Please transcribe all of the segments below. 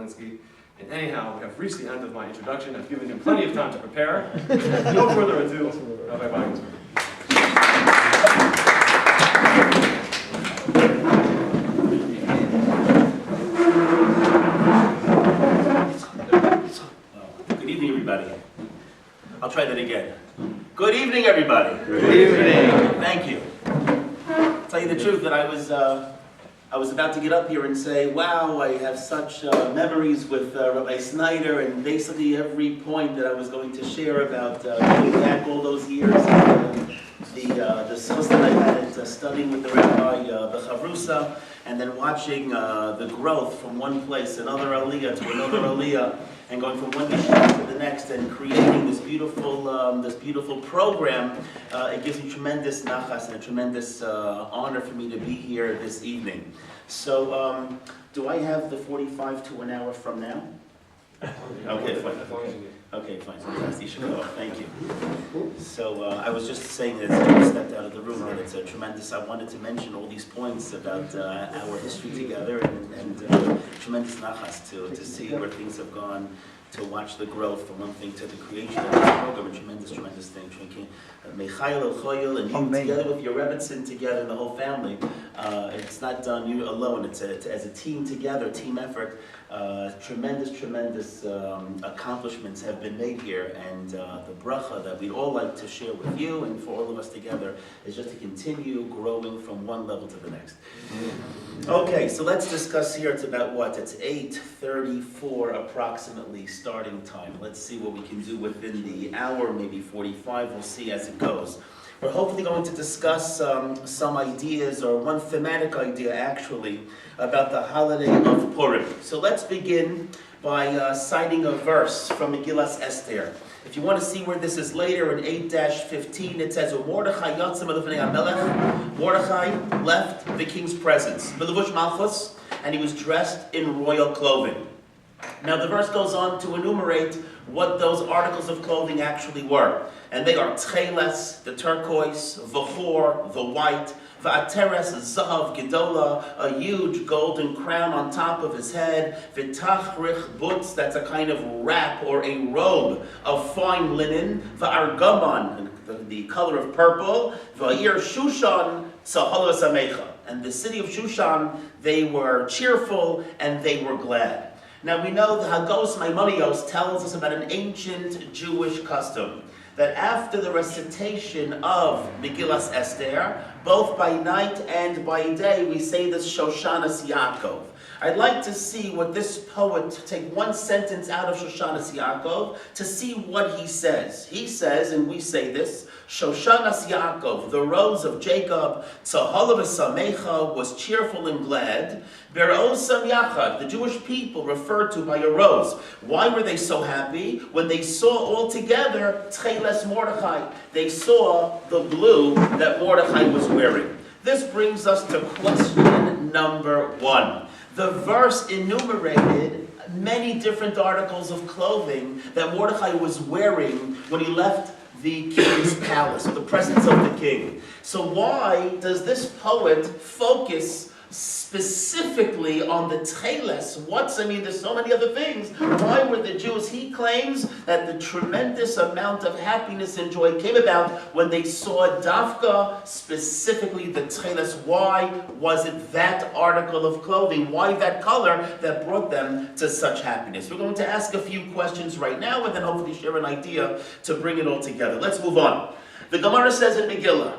Walensky. And anyhow, we have reached the end of my introduction. I've given him plenty of time to prepare. No further ado, Rabbi Wagensberg. Good evening, everybody. I'll try that again. Good evening, everybody. Good evening. Thank you. I'll tell you the truth that I was about to get up here and say, wow, I have such memories with Rabbi Snyder, and basically every point that I was going to share about going back all those years, the source that I had at studying with the Rabbi, the Chavrusa, and then watching the growth from one place, another aliyah to another aliyah, and going from one yeshiva to the next, and creating this beautiful program. It gives me tremendous nachas and a tremendous honor for me to be here this evening. So, do I have the 45 to an hour from now? Okay, fine. Okay, fine. Fantastic. You should go. Thank you. So I was just saying as I stepped out of the room that it's a tremendous. I wanted to mention all these points about our history together, and tremendous nachas to see where things have gone, to watch the growth from one thing to the creation of this program. A tremendous thing. Mechail El Choyel, and you together with your Rebbetzin together, the whole family. It's not done you alone. It's as a team together, team effort. Tremendous accomplishments have been made here, and the bracha that we'd all like to share with you and for all of us together is just to continue growing from one level to the next. Okay, so let's discuss here. It's about what? It's 8:34 approximately starting time. Let's see what we can do within the hour, maybe 45. We'll see as it goes. We're hopefully going to discuss some ideas, or one thematic idea actually, about the holiday of Purim. So let's begin by citing a verse from Megillas Esther. If you want to see where this is later, in 8-15, it says, Mordechai yatzem elefnei hamelech. Mordechai left the king's presence, b'levush malchus, and he was dressed in royal clothing. Now the verse goes on to enumerate what those articles of clothing actually were. And they are tcheles, the turquoise, v'chor, the white, v'ateres, zahav gedola, a huge golden crown on top of his head, v'tachrich butz, that's a kind of wrap or a robe of fine linen, v'argaman, the color of purple, v'ir Shushan, tzahalos amecha. And the city of Shushan, they were cheerful and they were glad. Now we know the Hagos Maimonios tells us about an ancient Jewish custom that after the recitation of Megillas Esther, both by night and by day, we say this Shoshanas Yaakov. I'd like to see what this poet, take one sentence out of Shoshanas Yaakov, to see what he says. He says, and we say this, Shoshanas Yaakov, the rose of Jacob, Tzahalav Samecha, was cheerful and glad. Berosam Yachad, the Jewish people referred to by a rose. Why were they so happy? When they saw all together Tcheles Mordechai, they saw the blue that Mordechai was wearing. This brings us to question number 1. The verse enumerated many different articles of clothing that Mordechai was wearing when he left the king's palace, or the presence of the king. So why does this poet focus specifically on the tcheles? There's so many other things. Why were the Jews? He claims that the tremendous amount of happiness and joy came about when they saw Dafka, specifically the tcheles. Why was it that article of clothing? Why that color that brought them to such happiness? We're going to ask a few questions right now and then hopefully share an idea to bring it all together. Let's move on. The Gemara says in Megillah,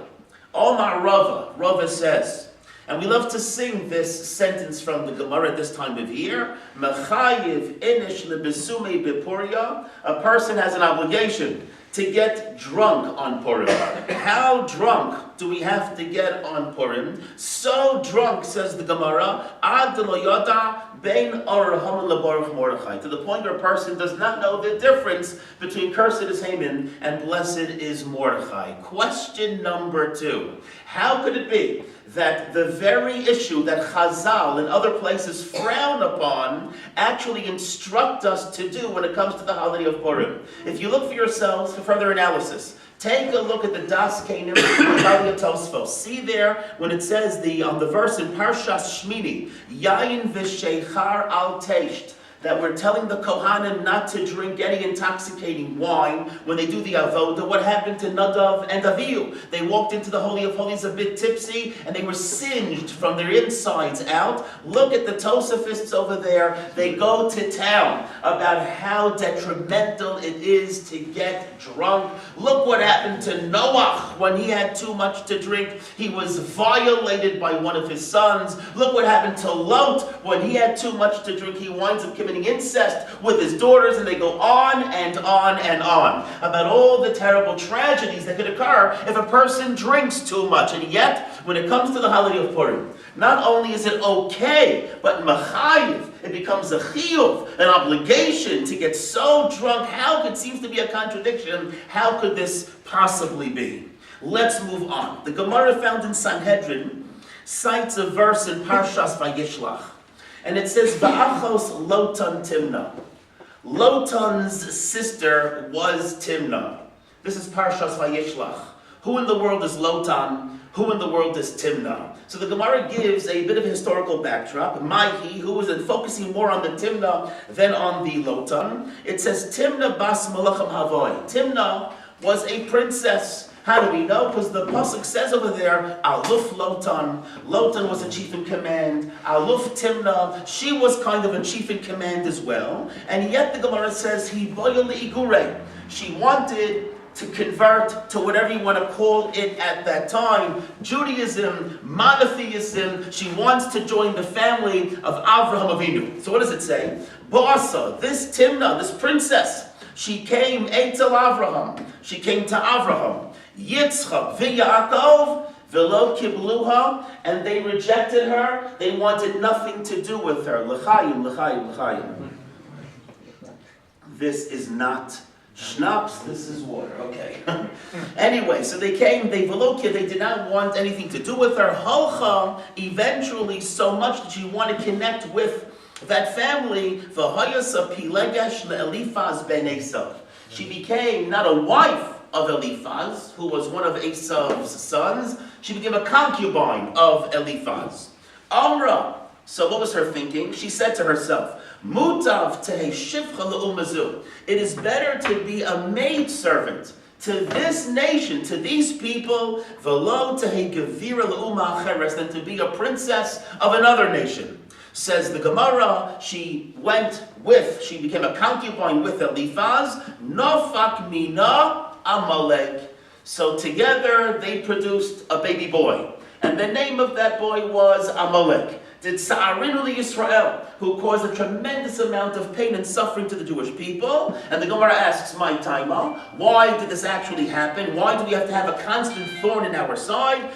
Omar Rava says, and we love to sing this sentence from the Gemara at this time of year. Mechayiv inish lebesume bepuria. A person has an obligation to get drunk on Purim. How drunk do we have to get on Purim? So drunk, says the Gemara, ad lo yada bein or haman lebaruch Mordechai, to the point where a person does not know the difference between cursed is Haman and blessed is Mordechai. Question number 2. How could it be that the very issue that Chazal and other places frown upon actually instruct us to do when it comes to the holiday of Purim? If you look for yourselves for further analysis, take a look at the Das Kenim of Tosfos. See there when it says on the verse in Parshas Shmini, Yain v'sheichar al teisht, that we're telling the Kohanim not to drink any intoxicating wine when they do the avodah. What happened to Nadav and Avihu? They walked into the Holy of Holies a bit tipsy, and they were singed from their insides out. Look at the Tosafists over there. They go to town about how detrimental it is to get drunk. Look what happened to Noach when he had too much to drink. He was violated by one of his sons. Look what happened to Lot when he had too much to drink. He winds up committing incest with his daughters, and they go on and on and on about all the terrible tragedies that could occur if a person drinks too much. And yet, when it comes to the holiday of Purim, not only is it okay, but machayiv, it becomes a chiyuv, an obligation to get so drunk. How it seems to be a contradiction. How could this possibly be? Let's move on. The Gemara found in Sanhedrin cites a verse in Parshas Vayishlach. And it says, Va'achos Lotan Timna. Lotan's sister was Timna. This is Parshas Vayishlach. Who in the world is Lotan? Who in the world is Timna? So the Gemara gives a bit of a historical backdrop. Maihi, who was focusing more on the Timna than on the Lotan. It says, Timna bas Malacham Havoi. Timna was a princess. How do we know? Because the pasuk says over there, Aluf Lotan. Lotan was a chief in command. Aluf Timna, she was kind of a chief in command as well. And yet the Gemara says, He boyali igure. She wanted to convert to whatever you want to call it at that time. Judaism, monotheism. She wants to join the family of Avraham Avinu. So what does it say? Boasa, this Timna, this princess, she came Eitzel Avraham. She came to Avraham. Yitzchak v'Yaakov v'lo kibluha, and they rejected her. They wanted nothing to do with her. L'chaim, l'chaim, l'chaim. This is not schnapps, this is water. Okay. Anyway, so they came, they did not want anything to do with her. Halcha, eventually, so much that she wanted to connect with that family. V'hayasa pilegesh le'elifaz ben Esav. She became not a wife of Eliphaz, who was one of Esav's sons. She became a concubine of Eliphaz. Amra, so what was her thinking? She said to herself, Mutav tehe shifcha le'umazu. It is better to be a maidservant to this nation, to these people, v'lo tehe gevira le'uma acheres, than to be a princess of another nation. Says the Gemara, she became a concubine with Eliphaz, nofak mina Amalek. So together they produced a baby boy. And the name of that boy was Amalek. Did Sa'arinu Yisrael, who caused a tremendous amount of pain and suffering to the Jewish people. And the Gemara asks, my taima, why did this actually happen? Why do we have to have a constant thorn in our side?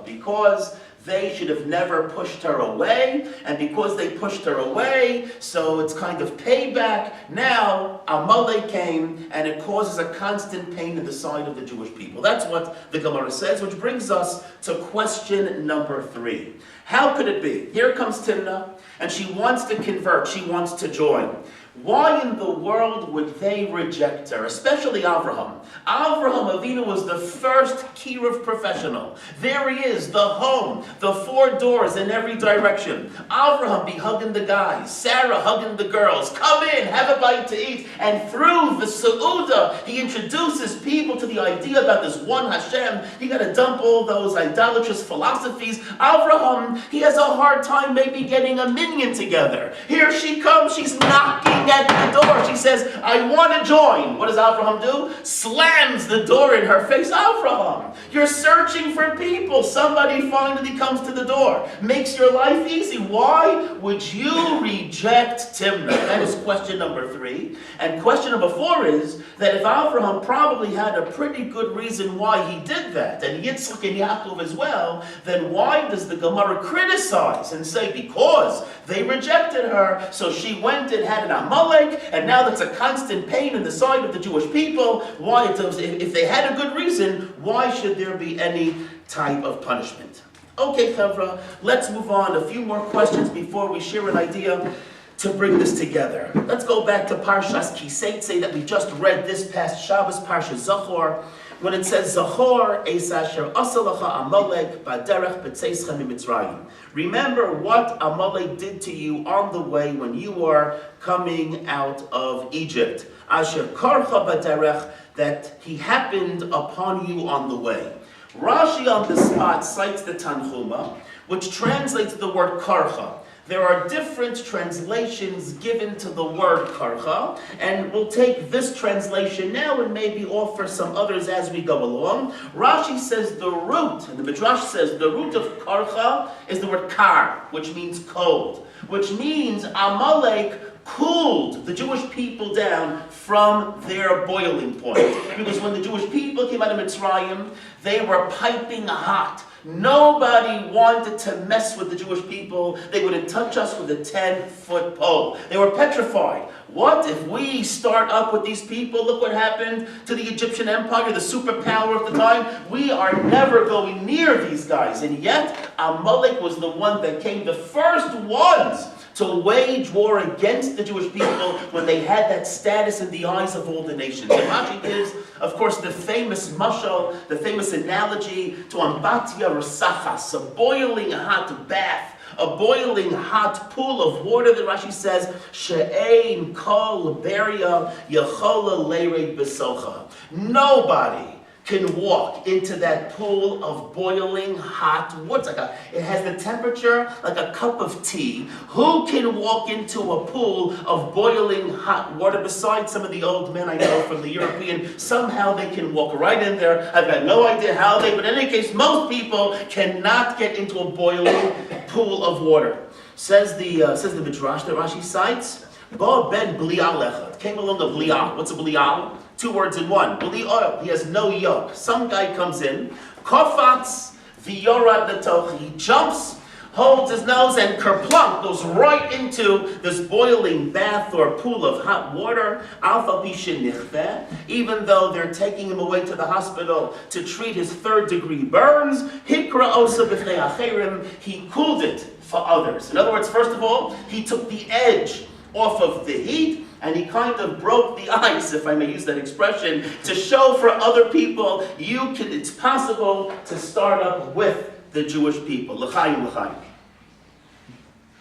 Because they should have never pushed her away, and because they pushed her away, so it's kind of payback. Now, Amalek came, and it causes a constant pain in the side of the Jewish people. That's what the Gemara says, which brings us to question number 3. How could it be? Here comes Timna, and she wants to convert, she wants to join. Why in the world would they reject her? Especially Avraham. Avraham Avinu was the first Kiruv professional. There he is, the home, the 4 doors in every direction. Avraham be hugging the guys, Sarah hugging the girls. Come in, have a bite to eat. And through the Seudah, he introduces people to the idea about this one Hashem. You got to dump all those idolatrous philosophies. Avraham, he has a hard time maybe getting a minyan together. Here she comes, she's knocking at the door. She says, I want to join. What does Avraham do? Slams the door in her face. Avraham, you're searching for people. Somebody finally comes to the door. Makes your life easy. Why would you reject Timna? That is question number 3. And question number 4 is that if Avraham probably had a pretty good reason why he did that, and Yitzchak and Yaakov as well, then why does the Gemara criticize and say because they rejected her, so she went and had an Amalek, and now that's a constant pain in the side of the Jewish people? Why, if they had a good reason, why should there be any type of punishment? Okay, Chavra, let's move on. A few more questions before we share an idea to bring this together. Let's go back to Parshas Kiseitze that we just read this past Shabbos, Parshas Zachor, when it says, Zachor es asher asa lacha Amalek b'derech b'tzeischa miMitzrayim. Remember what Amalek did to you on the way when you were coming out of Egypt. Asher karcha b'derech, that he happened upon you on the way. Rashi on the spot cites the Tanchuma, which translates the word karcha. There are different translations given to the word karcha, and we'll take this translation now and maybe offer some others as we go along. Rashi says the root, and the Midrash says the root of karcha is the word kar, which means cold, which means Amalek cooled the Jewish people down from their boiling point. Because when the Jewish people came out of Mitzrayim, they were piping hot. Nobody wanted to mess with the Jewish people. They wouldn't touch us with a 10-foot pole. They were petrified. What if we start up with these people? Look what happened to the Egyptian Empire, the superpower of the time. We are never going near these guys. And yet, Amalek was the one that came the first ones to wage war against the Jewish people when they had that status in the eyes of all the nations. And Rashi gives, of course, the famous mashal, the famous analogy to ambatya rasachas, a boiling hot bath, a boiling hot pool of water that Rashi says, she'ein kol beria yechola leired besocha. Nobody can walk into that pool of boiling hot water. It has the temperature like a cup of tea. Who can walk into a pool of boiling hot water besides some of the old men I know from the European? Somehow they can walk right in there. I've got no idea how they, but in any case, most people cannot get into a boiling pool of water. Says the Midrash that Rashi cites, Ba ben blial echad. Came along a blial. What's a blial? Two words in one. Blial. He has no yoke. Some guy comes in, kofatz v'yorad letoch. He jumps, holds his nose, and kerplunk goes right into this boiling bath or pool of hot water. Alpha pishin nichveh. Even though they're taking him away to the hospital to treat his 3rd-degree burns, hikra osa b'fnei acherim. He cooled it for others. In other words, first of all, he took the edge off of the heat, and he kind of broke the ice, if I may use that expression, to show for other people, it's possible to start up with the Jewish people. L'chaim, l'chaim.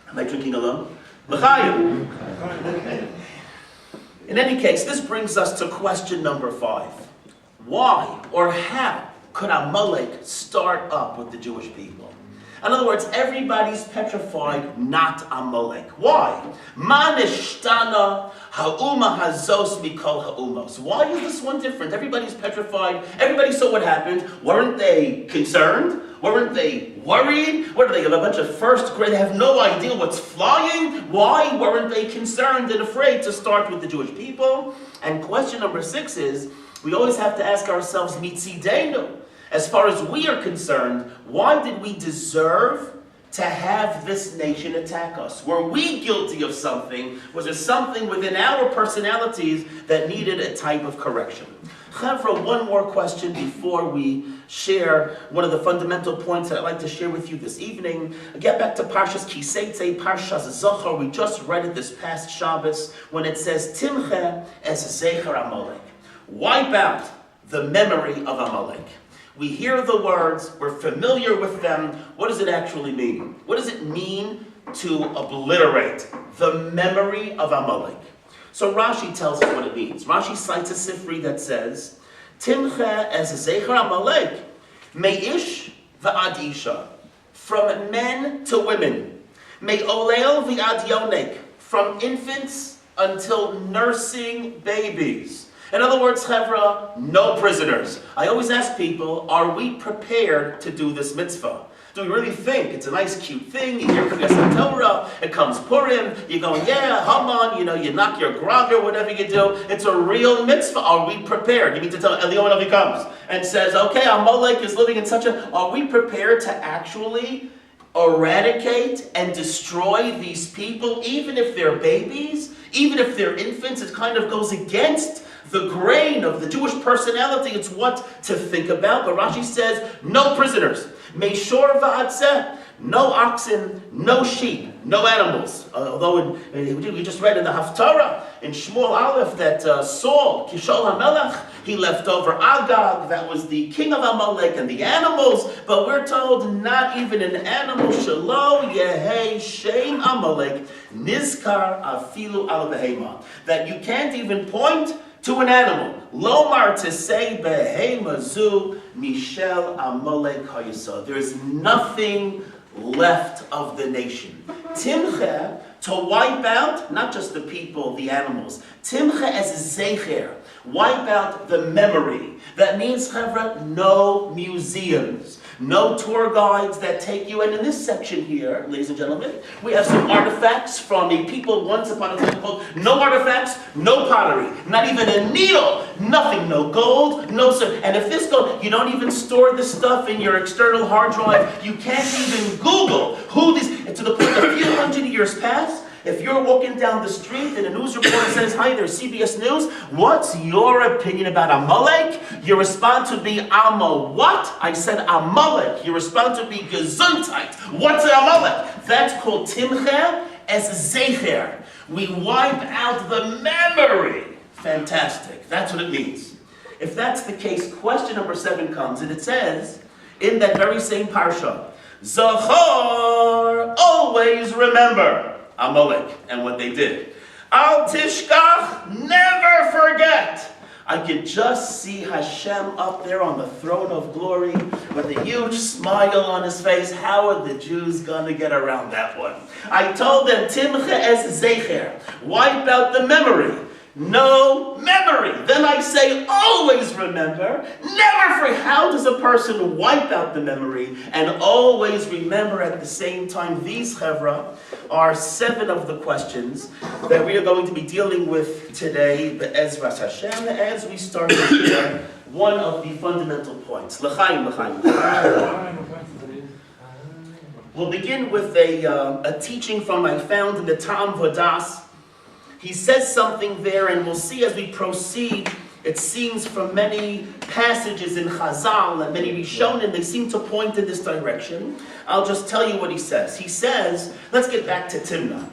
Am I drinking alone? L'chaim. In any case, this brings us to question number 5. Why or how could Amalek start up with the Jewish people? In other words, everybody's petrified, not Amalek. Why? Manishtana ha'uma hazos mikol ha'umos. Why is this one different? Everybody's petrified. Everybody saw what happened. Weren't they concerned? Weren't they worried? What are they, a bunch of first grade? They have no idea what's flying? Why weren't they concerned and afraid to start with the Jewish people? And question number 6 is, we always have to ask ourselves, mitzidenu. As far as we are concerned, why did we deserve to have this nation attack us? Were we guilty of something? Was there something within our personalities that needed a type of correction? Chavra, one more question before we share one of the fundamental points that I'd like to share with you this evening. Get back to Parshas Kiseitze, Parshas Zochar. We just read it this past Shabbos when it says, Timche es Zecher Amalek. Wipe out the memory of Amalek. We hear the words, we're familiar with them. What does it actually mean? What does it mean to obliterate the memory of Amalek? So Rashi tells us what it means. Rashi cites a sifri that says, Timche es zecher Amalek, me'ish v'ad isha, from men to women, me'olel v'ad yonek, from infants until nursing babies. In other words, Chevra, no prisoners. I always ask people, are we prepared to do this mitzvah? Do we really think it's a nice, cute thing? You hear Kriyas Torah, it comes Purim, you're going, yeah, Haman, you knock your grog or whatever you do. It's a real mitzvah. Are we prepared? You need to tell Eliyahu when he comes and says, okay, Amalek is living in such a... Are we prepared to actually eradicate and destroy these people, even if they're babies, even if they're infants? It kind of goes against the grain of the Jewish personality. It's what to think about. But Rashi says, no prisoners. Meishor va'atzeh, No oxen, no sheep, no animals. Although we just read in the Haftarah, in Shmuel Aleph, that Saul, Kishol HaMelech, he left over Agag, that was the king of Amalek, and the animals. But we're told not even an animal, Shelo Yehei Shem Amalek, Nizkar Afilu Al Behema. That you can't even point to an animal. Lomar, to say Behema Zu Mishel Amalek Hayisa. There is nothing left of the nation. Timche, to wipe out, not just the people, the animals. Timche as a zecher, wipe out the memory. That means, Chevra, no museums, no tour guides that take you. And in this section here, ladies and gentlemen, we have some artifacts from a people once upon a time called no artifacts, no pottery, not even a needle, nothing, no gold, no silver. And if this gold, you don't even store this stuff in your external hard drive. You can't even Google who these, to the point that a few hundred years past, if you're walking down the street and a news reporter says, hi there, CBS News, what's your opinion about Amalek? Your response would be, what? I said Amalek. Your response would be Gesundheit. What's Amalek? That's called Timche as Zecher. We wipe out the memory. Fantastic. That's what it means. If that's the case, question number 7 comes, and it says, in that very same parsha, Zachor, always remember Amalek and what they did. Al tishkach, never forget. I could just see Hashem up there on the throne of glory with a huge smile on his face. How are the Jews going to get around that one? I told them, Timche es zecher, wipe out the memory. No memory. Then I say, always remember, never forget. How does a person wipe out the memory and always remember at the same time? These, Chevra, are 7 of the questions that we are going to be dealing with today, Be'ezras Hashem, as we start to hear one of the fundamental points. L'chaim, l'chaim. We'll begin with a teaching from I found in the Tam Vodas. He says something there, and we'll see as we proceed. It seems from many passages in Chazal and many Rishonim, they seem to point in this direction. I'll just tell you what he says. He says, let's get back to Timnah.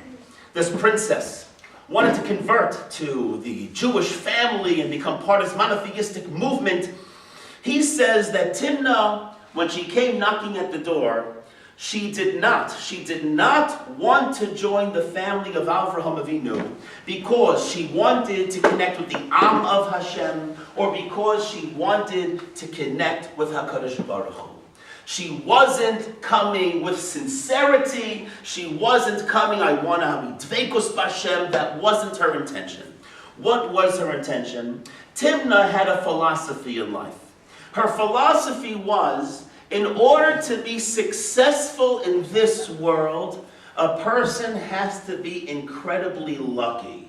This princess wanted to convert to the Jewish family and become part of this monotheistic movement. He says that Timnah, when she came knocking at the door, she did not want to join the family of Avraham Avinu because she wanted to connect with the Am of Hashem, or because she wanted to connect with HaKadosh Baruch Hu. She wasn't coming with sincerity. She wasn't coming, I want to be dveikus b'Hashem. That wasn't her intention. What was her intention? Timnah had a philosophy in life. Her philosophy was, in order to be successful in this world, a person has to be incredibly lucky.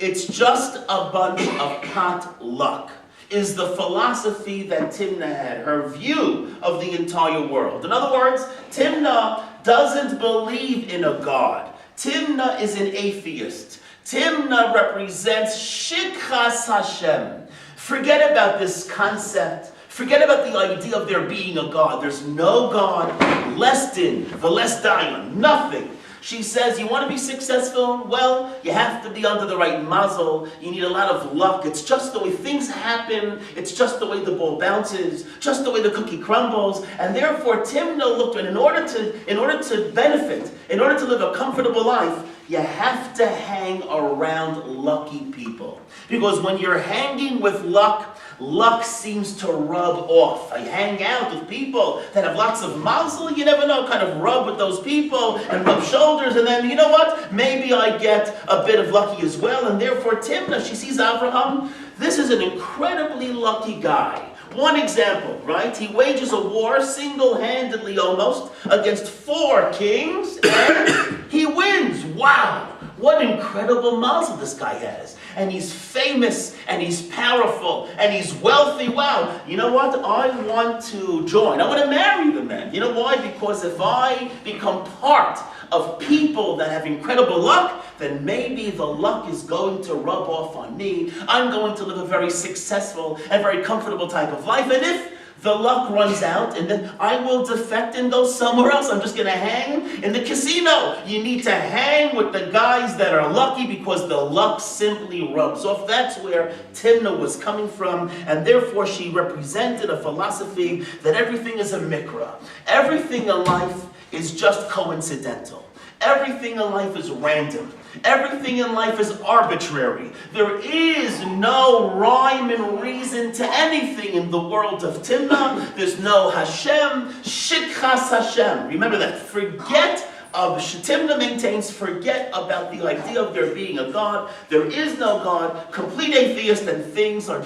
It's just a bunch of pot luck, is the philosophy that Timnah had, her view of the entire world. In other words, Timnah doesn't believe in a God. Timnah is an atheist. Timnah represents Shikchas Hashem. Forget about this concept. Forget about the idea of there being a God. There's no God, less din, the less dayan, nothing. She says, you want to be successful? Well, you have to be under the right mazel. You need a lot of luck. It's just the way things happen. It's just the way the ball bounces, just the way the cookie crumbles. And therefore, Timnah looked at, in order to benefit, in order to live a comfortable life, you have to hang around lucky people. Because when you're hanging with luck, luck seems to rub off. I hang out with people that have lots of mazel, you never know, kind of rub with those people and rub shoulders, and then, you know what, maybe I get a bit of lucky as well. And therefore Timnah, she sees Abraham, this is an incredibly lucky guy. One example, right? He wages a war single-handedly almost against 4 kings, and he wins. Wow! What incredible mazel this guy has. And he's famous, and he's powerful, and he's wealthy. Wow, you know what? I want to join. I want to marry the man. You know why? Because if I become part of people that have incredible luck, then maybe the luck is going to rub off on me. I'm going to live a very successful and very comfortable type of life. And if The luck runs out, and then I will defect and go somewhere else. I'm just going to hang in the casino. You need to hang with the guys that are lucky because the luck simply rubs off. That's where Timnah was coming from, and therefore she represented a philosophy that everything is a mikra. Everything in life is just coincidental. Everything in life is random. Everything in life is arbitrary. There is no rhyme and reason to anything in the world of Timnah. There's no Hashem, Shikchas Hashem. Remember that. Forget of Timnah maintains, forget about the idea of there being a God. There is no God, complete atheist, and things are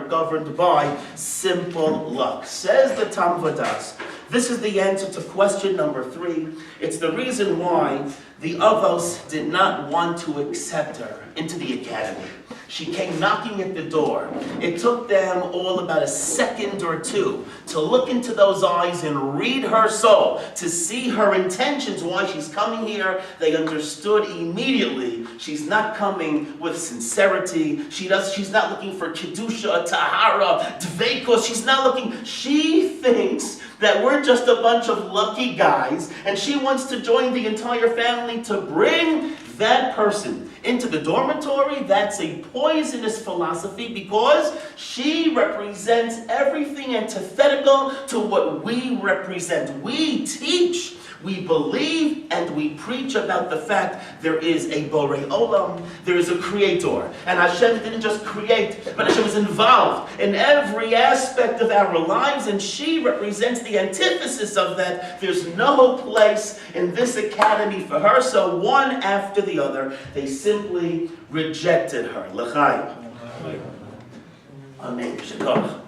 governed by simple luck. Says the Tam Vadas. This is the answer to question number 3. It's the reason why the Avos did not want to accept her into the academy. She came knocking at the door. It took them all about a second or two to look into those eyes and read her soul, to see her intentions, why she's coming here. They understood immediately she's not coming with sincerity. She's not looking for Kedusha, Tahara, Dveikos. She's not looking. She thinks that we're just a bunch of lucky guys, and she wants to join the entire family to bring that person into the dormitory. That's a poisonous philosophy because she represents everything antithetical to what we represent. We teach, we believe, and we preach about the fact there is a Borei Olam, there is a creator. And Hashem didn't just create, but Hashem was involved in every aspect of our lives, and she represents the antithesis of that. There's no place in this academy for her, so one after the other, they simply rejected her. L'chaim. Amen. Shekach.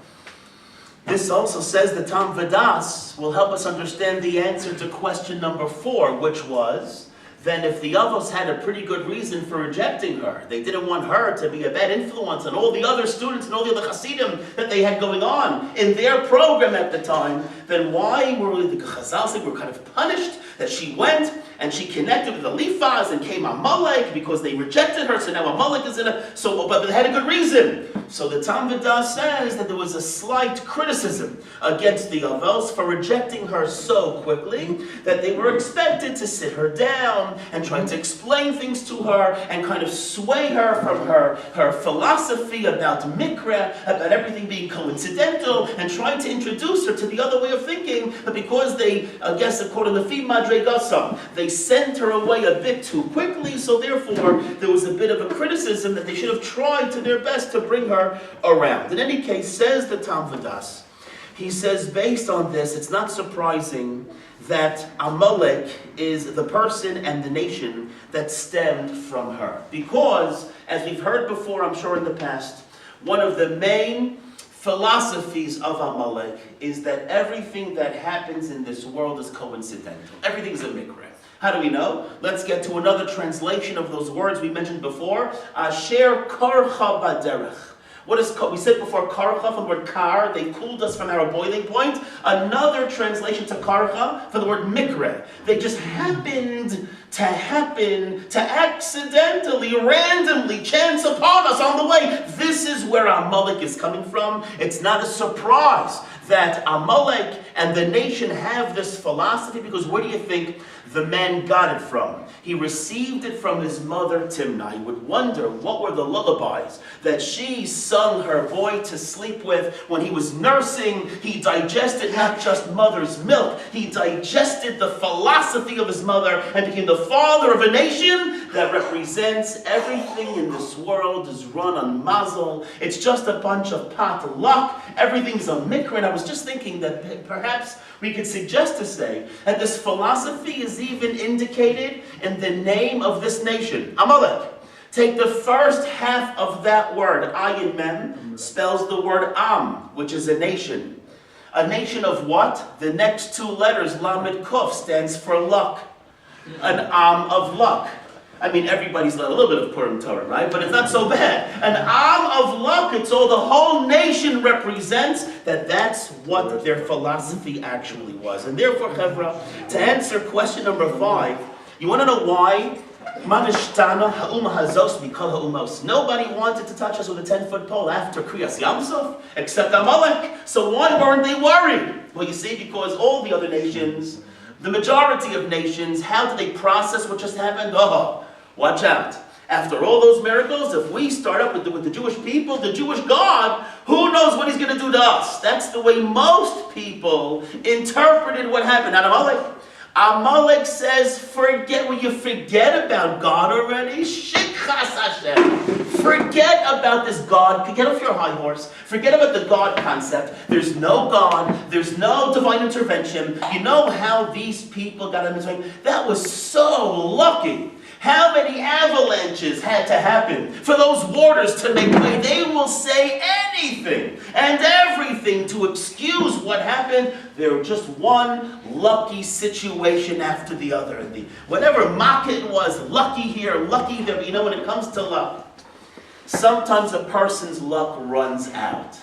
This also says the Tam Vadas will help us understand the answer to question number 4, which was, then if the Avos had a pretty good reason for rejecting her, they didn't want her to be a bad influence on all the other students and all the other Hasidim that they had going on in their program at the time, then why were the Chazal were kind of punished that she went and she connected with the Lifaz and came Amalek because they rejected her, so now Amalek is in a... But they had a good reason. So the Tam Vadas says that there was a slight criticism against the Avos for rejecting her so quickly that they were expected to sit her down and try to explain things to her and kind of sway her from her philosophy about Mikra, about everything being coincidental, and trying to introduce her to the other way of thinking. But because they, I guess according to Lefi Madregasam, they sent her away a bit too quickly, so therefore there was a bit of a criticism that they should have tried to their best to bring her around. In any case, says the Tam Vadas, he says based on this, it's not surprising that Amalek is the person and the nation that stemmed from her. Because, as we've heard before, I'm sure in the past, one of the main philosophies of Amalek is that everything that happens in this world is coincidental. Everything is a mikra. How do we know? Let's get to another translation of those words we mentioned before. Asher karcha baderech. What is, we said before, karcha, from the word kar, they cooled us from our boiling point. Another translation to karcha, for the word mikre. They just happened to accidentally, randomly, chance upon us on the way. This is where Amalek is coming from. It's not a surprise that Amalek and the nation have this philosophy, because where do you think the man got it from? He received it from his mother Timnah. He would wonder what were the lullabies that she sung her boy to sleep with when he was nursing. He digested not just mother's milk, he digested the philosophy of his mother and became the father of a nation that represents everything in this world is run on mazel. It's just a bunch of pot luck. Everything's a mikra. And I was just thinking that perhaps we could suggest to say that this philosophy is even indicated in the name of this nation, Amalek. Take the first half of that word, ayin mem, spells the word am, which is a nation. A nation of what? The next two letters, lamed kuf, stands for luck. An am of luck. I mean, everybody's learned a little bit of Purim Torah, right? But it's not so bad. An am of luck, it's all the whole nation represents, that's what their philosophy actually was. And therefore, Chevra, to answer question number 5, you want to know why Manishtana ha'uma hazos mikol ha'umos. Nobody wanted to touch us with a 10-foot pole after Kriyas Yamsuf, except Amalek. So why weren't they worried? Well, you see, because all the other nations, the majority of nations, how do they process what just happened? Oh, watch out. After all those miracles, if we start up with the Jewish people, the Jewish God, who knows what he's going to do to us? That's the way most people interpreted what happened. Not Amalek. Amalek says, will you forget about God already? Shikchas Hashem. Forget about this God. Get off your high horse. Forget about the God concept. There's no God. There's no divine intervention. You know how these people got in this way? That was so lucky. How many avalanches had to happen for those waters to make way? They will say anything and everything to excuse what happened. They're just one lucky situation after the other. Whatever makkah it was, lucky here, lucky there. You know, when it comes to luck, sometimes a person's luck runs out.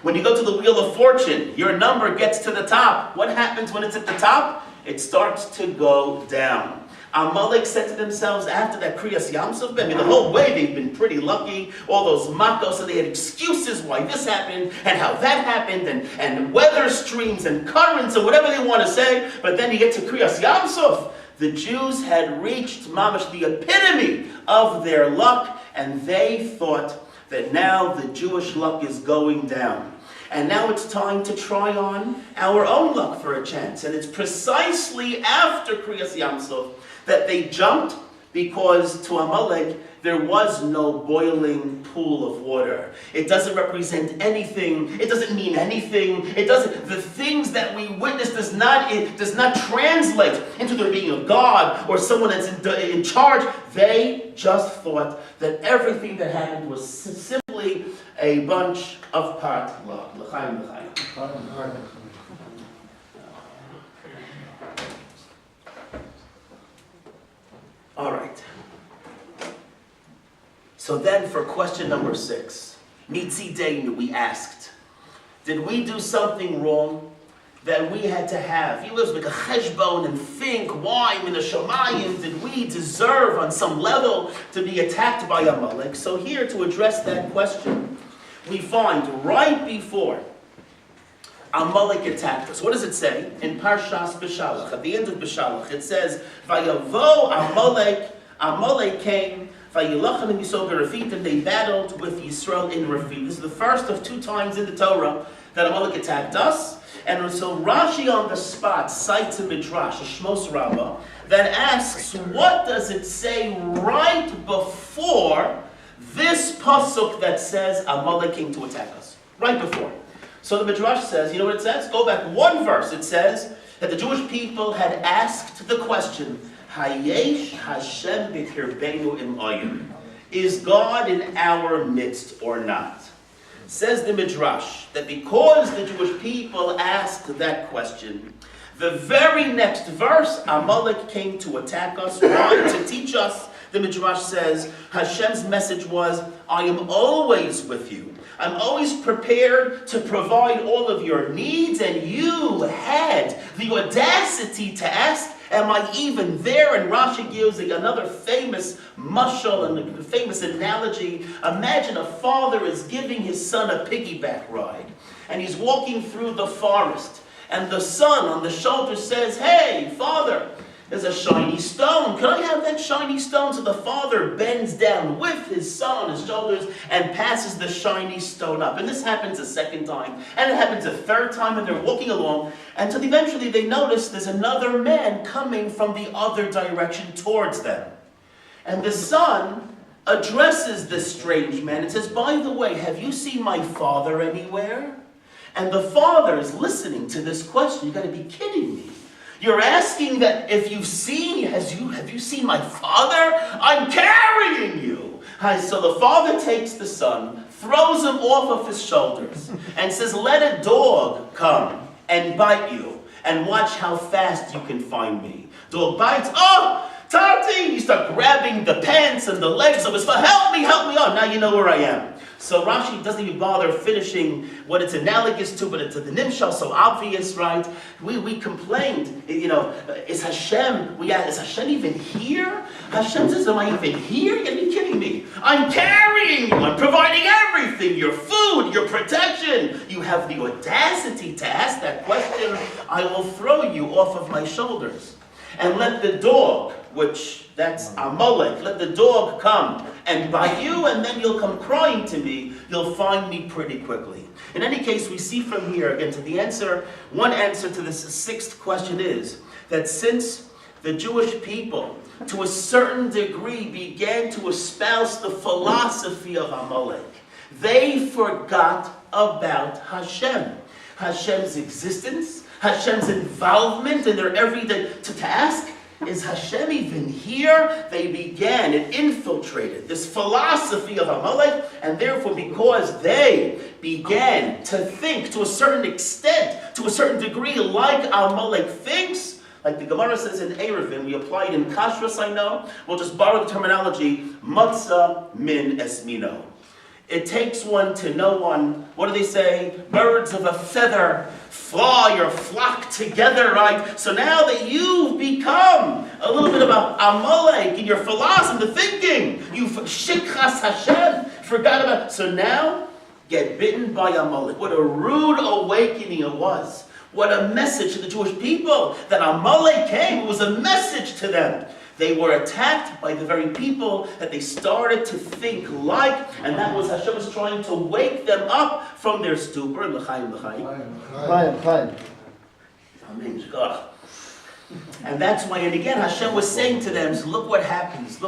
When you go to the Wheel of Fortune, your number gets to the top. What happens when it's at the top? It starts to go down. Amalek said to themselves after that Kriyas Yamsuf, I mean, the whole way they've been pretty lucky, all those makkos, so they had excuses why this happened and how that happened and weather streams and currents and whatever they want to say. But then you get to Kriyas Yamsuf, the Jews had reached mamash, the epitome of their luck, and they thought that now the Jewish luck is going down. And now it's time to try on our own luck for a chance. And it's precisely after Kriyas Yamsuf that they jumped, because to Amalek there was no boiling pool of water. It doesn't represent anything. It doesn't mean anything. It doesn't. The things that we witness does not translate into there being a God or someone that's in charge. They just thought that everything that happened was simply a bunch of pot luck. L'chaim, l'chaim. All right. So then for question number 6, Mitzideinu, we asked, did we do something wrong that we had to have? He lives like a cheshbon and think, why in the Shamayim did we deserve on some level to be attacked by Amalek? So here to address that question, we find right before Amalek attacked us. What does it say? In Parshas Beshalach, at the end of Beshalach, it says, Vayavo Amalek came, Vayilachem and Yisrael berafit, and they battled with Yisrael in Rafid. This is the first of 2 times in the Torah that Amalek attacked us. And so Rashi on the spot cites a Midrash, a Shmos Rabbah, that asks, what does it say right before this pasuk that says Amalek came to attack us? Right before. So the Midrash says, you know what it says? Go back one verse. It says that the Jewish people had asked the question, Hayesh Hashem b'kirbeinu im ayim. Is God in our midst or not? Says the Midrash that because the Jewish people asked that question, the very next verse, Amalek came to attack us. Why? To teach us. The Midrash says, Hashem's message was, I am always with you. I'm always prepared to provide all of your needs, and you had the audacity to ask, am I even there? And Rashi gives another famous mashal and a famous analogy. Imagine a father is giving his son a piggyback ride, and he's walking through the forest, and the son on the shoulder says, hey, father, there's a shiny stone. Can I have that shiny stone? So the father bends down with his son on his shoulders and passes the shiny stone up. And this happens a second time. And it happens a third time, and they're walking along until eventually they notice there's another man coming from the other direction towards them. And the son addresses this strange man and says, by the way, have you seen my father anywhere? And the father is listening to this question. You've got to be kidding me. You're asking that if you've seen, have you seen my father? I'm carrying you. So the father takes the son, throws him off of his shoulders, and says, let a dog come and bite you, and watch how fast you can find me. Dog bites, oh, Tati! You start grabbing the pants and the legs of his father. Help me, oh, now you know where I am. So Rashi doesn't even bother finishing what it's analogous to, but it's the Nimshal, so obvious, right? We complained, is Hashem even here? Hashem says, am I even here? You gotta be kidding me. I'm carrying you, I'm providing everything, your food, your protection. You have the audacity to ask that question. I will throw you off of my shoulders. And let the dog, which that's Amalek, let the dog come and bite you, and then you'll come crying to me. You'll find me pretty quickly. In any case, we see from here, again, to the answer, one answer to this sixth question is that since the Jewish people, to a certain degree, began to espouse the philosophy of Amalek, they forgot about Hashem. Hashem's existence, Hashem's involvement in their everyday task. Is Hashem even here? They began, it infiltrated this philosophy of Amalek, and therefore because they began to think to a certain extent, to a certain degree, like Amalek thinks, like the Gemara says in Eruvin, we apply it in Kashrus, I know, we'll just borrow the terminology, Matzah min esmino. It takes one to know one. What do they say? Birds of a feather fly or flock together, right? So now that you've become a little bit of a Amalek in your philosophy, the thinking, you've shikras Hashem, forgot about. So now, get bitten by Amalek. What a rude awakening it was. What a message to the Jewish people that Amalek came. It was a message to them. They were attacked by the very people that they started to think like, and that was Hashem was trying to wake them up from their stupor. L'chaim. And that's why, and again, Hashem was saying to them, look what happens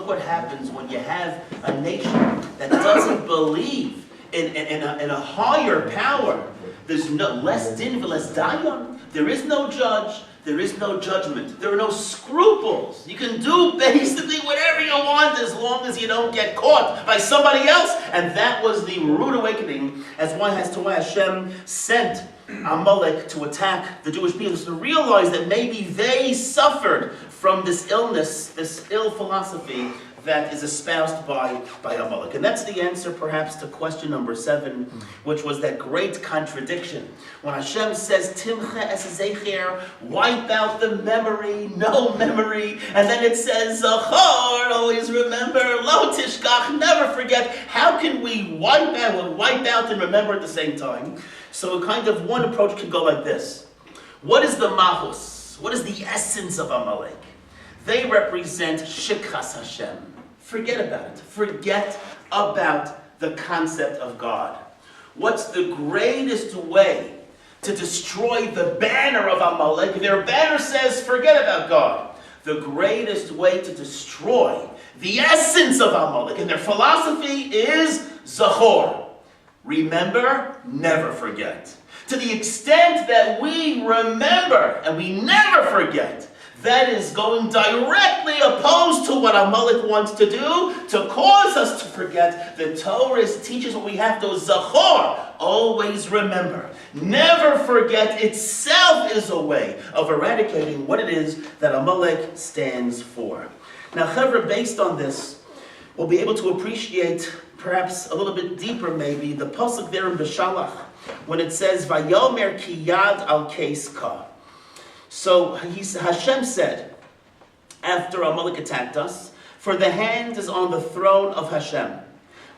when you have a nation that doesn't believe in a higher power. There's no less din v'less dayan. There is no judge. There is no judgment. There are no scruples. You can do basically whatever you want as long as you don't get caught by somebody else. And that was the rude awakening as to why Hashem sent Amalek to attack the Jewish people, to realize that maybe they suffered from this illness, this ill philosophy that is espoused by Amalek. And that's the answer perhaps to question number 7, which was that great contradiction. When Hashem says, Timcha es zecher, wipe out the memory, no memory, and then it says, Zachor, always remember, lo tishkach, never forget. How can we wipe out and remember at the same time? So kind of one approach could go like this. What is the mahus? What is the essence of Amalek? They represent shikras Hashem. Forget about it. Forget about the concept of God. What's the greatest way to destroy the banner of Amalek? Their banner says, forget about God. The greatest way to destroy the essence of Amalek and their philosophy is Zachor. Remember, never forget. To the extent that we remember and we never forget, that is going directly opposed to what Amalek wants to do, to cause us to forget. The Torah teaches what we have to Zachor, always remember. Never forget itself is a way of eradicating what it is that Amalek stands for. Now, Chevra, based on this, we'll be able to appreciate perhaps a little bit deeper maybe the pasuk there in Beshalach, when it says, Vayomer ki yad al keis ka. So Hashem said, after Amalek attacked us, for the hand is on the throne of Hashem.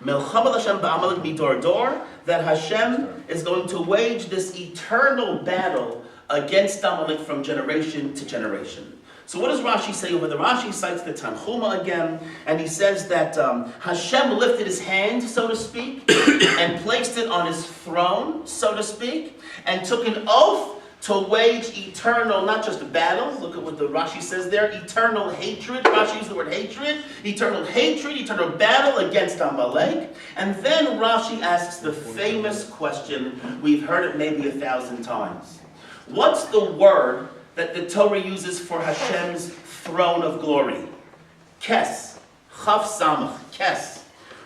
Melchamel Hashem ba'amalek midor dor, that Hashem is going to wage this eternal battle against Amalek from generation to generation. So what does Rashi say over there? Rashi cites the Tanchuma again, and he says that Hashem lifted his hand, so to speak, and placed it on his throne, so to speak, and took an oath to wage eternal, not just battle, look at what the Rashi says there, eternal hatred. Rashi uses the word hatred, eternal battle against Amalek. And then Rashi asks the famous question, we've heard it maybe 1,000 times. What's the word that the Torah uses for Hashem's throne of glory? Kes. Chaf Samach. Kes.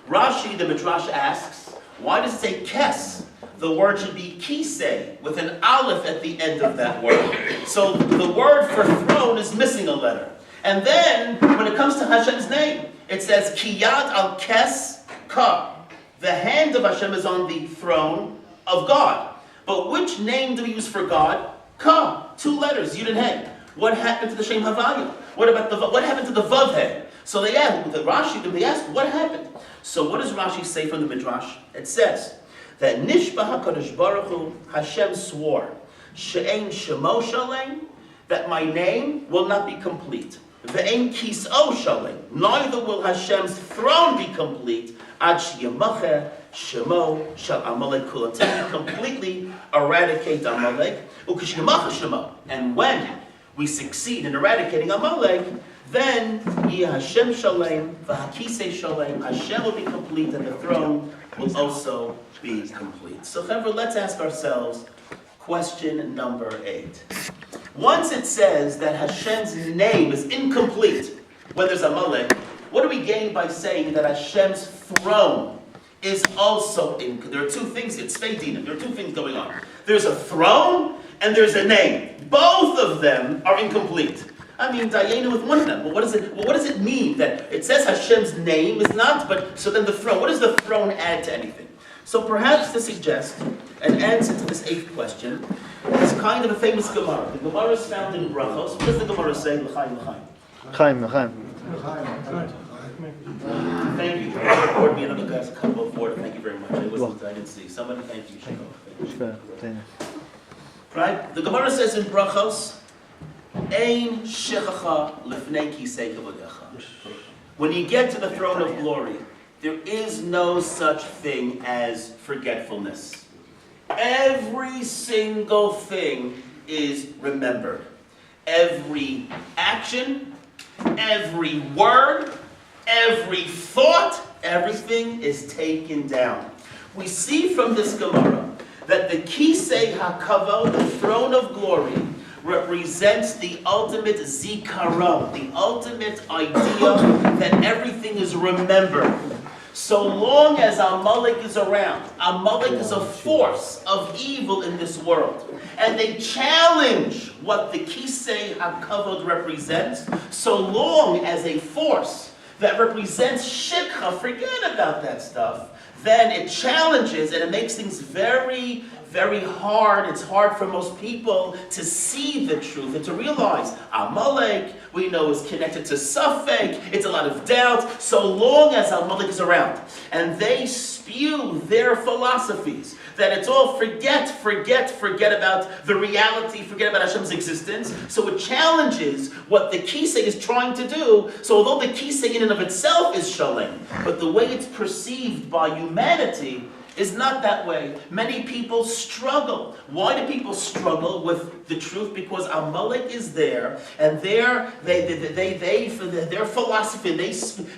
Rashi, the Midrash, asks, why does it say Kes? The word should be kisei, with an aleph at the end of that word. So the word for throne is missing a letter. And then, when it comes to Hashem's name, it says, ki yad al kes ka. The hand of Hashem is on the throne of God. But which name do we use for God? Ka, 2 letters, Yud and Hey. What happened to the Shem Havaya? What happened to the Vav Hey? So they asked, they asked, what happened? So what does Rashi say from the Midrash? It says that Nishba HaKadosh Baruch Hu, Hashem swore, She'ein Shemo Shalem, that my name will not be complete. Ve'ein Kis'o Shalem, neither will Hashem's throne be complete, Ad Sheyamacher Shemo Shal Amalek Kula, until we completely eradicate Amalek. Ukishiyamacher Shemo, and when we succeed in eradicating Amalek, then Hashem Shalem, V'Hakisei Shalem, Hashem will be complete, and the throne will also be complete. So, however, let's ask ourselves question number 8. Once it says that Hashem's name is incomplete when there's Amalek, what do we gain by saying that Hashem's throne is also incomplete? There are 2 things, it's Feidina, there are 2 things going on. There's a throne and there's a name. Both of them are incomplete. I mean, Dayenu with one of them. But what does it mean that it says Hashem's name is not, but so then the throne, what does the throne add to anything? So perhaps to suggest an answer to this 8th question is kind of a famous Gemara. The Gemara is found in Brachos. What does the Gemara say? L'chaim, l'chaim. L'chaim. Thank you. Lord, me another guy's come forward. Thank you very much. I didn't see. Somebody thank you. Right? The Gemara says in Brachos, Ein shechacha lifnei kisei kavodecha. When you get to the throne of glory, there is no such thing as forgetfulness. Every single thing is remembered. Every action, every word, every thought, everything is taken down. We see from this Gemara that the Kisei HaKavod, the throne of glory, represents the ultimate zikaron, the ultimate idea that everything is remembered. So long as Amalek is around, Amalek is a force of evil in this world. And they challenge what the Kisei HaKavod represents, so long as a force that represents Shikha, forget about that stuff, then it challenges and it makes things very, very hard. It's hard for most people to see the truth and to realize Amalek, we know, is connected to Safek. It's a lot of doubt, so long as Amalek is around. And they spew their philosophies that it's all forget about the reality, forget about Hashem's existence. So it challenges what the Kisei is trying to do. So although the Kisei in and of itself is Shalem, but the way it's perceived by humanity is not that way. Many people struggle. Why do people struggle with the truth? Because Amalek is there, and their philosophy,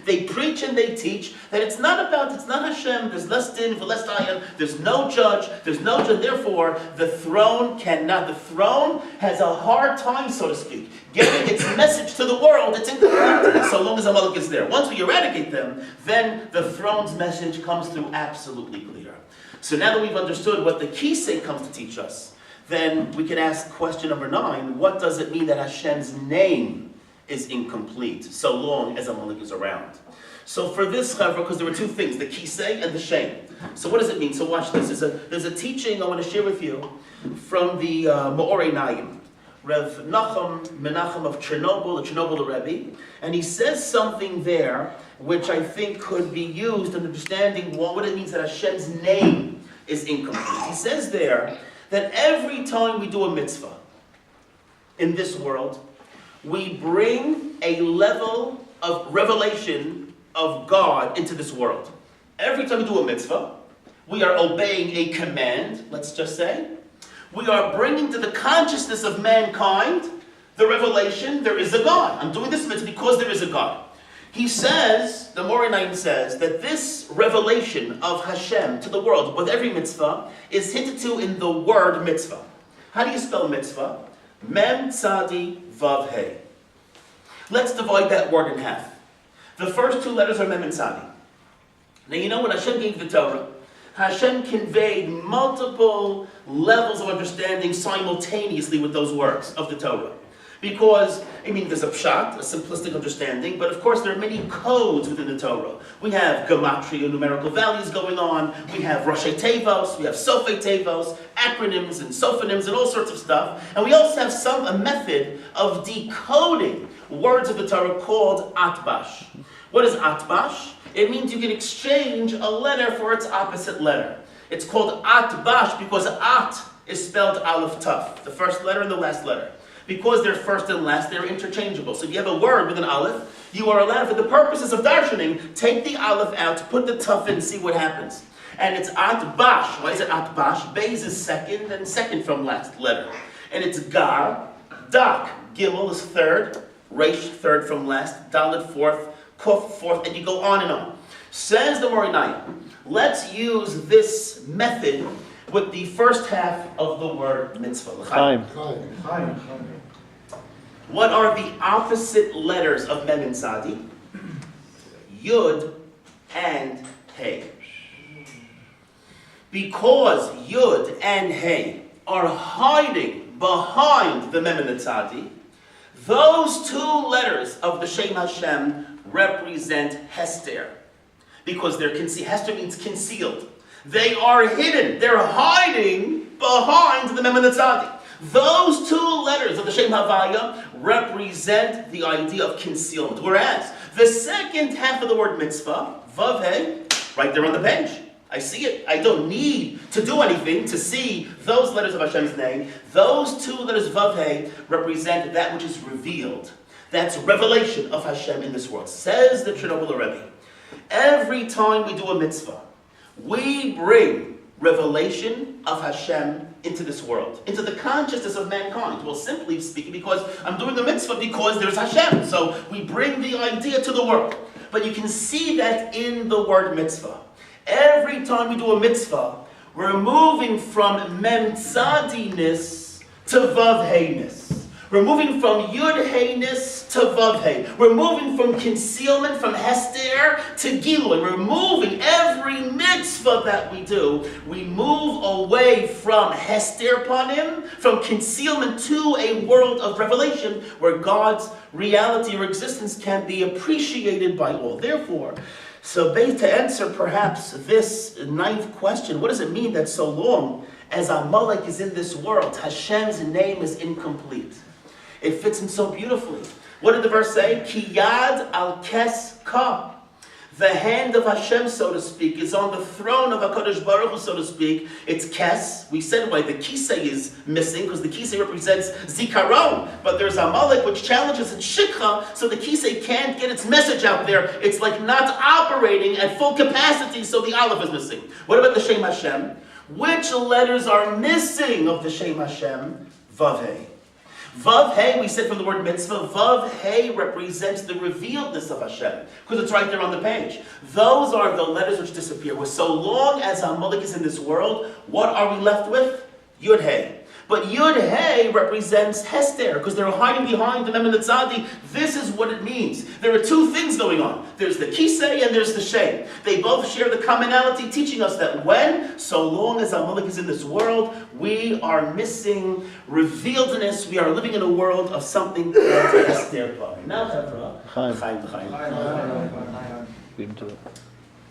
they preach and they teach that it's not Hashem. There's less din, less dayan. There's no judge. Therefore, the throne has a hard time, so to speak, giving its message to the world. It's incomplete so long as Amalek is there. Once we eradicate them, then the throne's message comes through absolutely clear. So now that we've understood what the Kisei comes to teach us, then we can ask question number 9, what does it mean that Hashem's name is incomplete so long as Amalek is around? So for this, because there were 2 things, the Kisei and the Shem. So what does it mean? So watch this. There's a teaching I want to share with you from the Me'orei Naim, Rev Nachum Menachem of Chernobyl, the Chernobyl Rebbe, and he says something there which I think could be used in understanding what it means that Hashem's name is incomplete. He says there that every time we do a mitzvah in this world, we bring a level of revelation of God into this world. Every time we do a mitzvah, we are obeying a command, let's just say. We are bringing to the consciousness of mankind the revelation, there is a God. I'm doing this mitzvah because there is a God. He says, the Me'orei Naim says, that this revelation of Hashem to the world with every mitzvah is hinted to in the word mitzvah. How do you spell mitzvah? Mem tzadi vav hey. Let's divide that word in half. The first 2 letters are mem and tzadi. Now you know when Hashem gave the Torah, Hashem conveyed multiple levels of understanding simultaneously with those words of the Torah. Because, there's a pshat, a simplistic understanding, but of course there are many codes within the Torah. We have gematria, numerical values going on, we have Roshei Tevos, we have Sofei Tevos, acronyms and sophonyms and all sorts of stuff, and we also have a method of decoding words of the Torah called atbash. What is atbash? It means you can exchange a letter for its opposite letter. It's called atbash because at is spelled aleph taf, the first letter and the last letter. Because they're first and last, they're interchangeable. So if you have a word with an aleph, you are allowed, for the purposes of darshaning, take the aleph out, put the taf in, see what happens. And it's atbash. Why is it atbash? Beis is second, and second from last letter. And it's gar, dak. Gimel is third, resh third from last, dalet fourth, kuf fourth, and you go on and on. Says the Morinayim, let's use this method with the first half of the word mitzvah. Chaim. What are the opposite letters of Mem and Sadi? Yud and Hey. Because Yud and Hey are hiding behind the Mem and the Tzadi, those two letters of the Shem Hashem represent Hester. Because they're concealed. Hester means concealed. They are hidden. They're hiding behind the Mem and the Tzadi. Those two letters of the Shem Havaya represent the idea of concealment. Whereas the second half of the word mitzvah, Vav Hey, right there on the page. I see it. I don't need to do anything to see those letters of Hashem's name. Those two letters, Vav Hey, represent that which is revealed. That's revelation of Hashem in this world. Says the Chernobyl Rebbe, every time we do a mitzvah, we bring revelation of Hashem into this world, into the consciousness of mankind. Well, simply speaking, because I'm doing a mitzvah because there's Hashem. So we bring the idea to the world. But you can see that in the word mitzvah. Every time we do a mitzvah, we're moving from mem tzadiness to vav hey-ness. We're moving from yud hey-ness to vav hey. We're moving from concealment, from hester to gilui. We're moving every mitzvah that we do. We move away from hester panim, from concealment, to a world of revelation where God's reality or existence can be appreciated by all. Therefore, so to answer perhaps this ninth question, what does it mean that so long as Amalek is in this world, Hashem's name is incomplete? It fits in so beautifully. What did the verse say? Ki yad al kes ka. The hand of Hashem, so to speak, is on the throne of HaKadosh Baruch Hu, so to speak. It's kes. We said why the kisei is missing, because the kisei represents zikaron. But there's Amalek, which challenges its shikha, so the kisei can't get its message out there. It's like not operating at full capacity, so the aleph is missing. What about the Shem Hashem? Which letters are missing of the Shem Hashem? Vav Hey. Vav Hey, we said from the word mitzvah, Vav Hey represents the revealedness of Hashem, because it's right there on the page. Those are the letters which disappear. Well, so long as Amalek is in this world, what are we left with? Yud Hey. But Yud Hey represents Hester, because they're hiding behind the Mem and the Tzadi. This is what it means. There are two things going on. There's the Kisei and there's the Shem. They both share the commonality, teaching us that so long as Amalek is in this world, we are missing revealedness. We are living in a world of something called Hester. Now,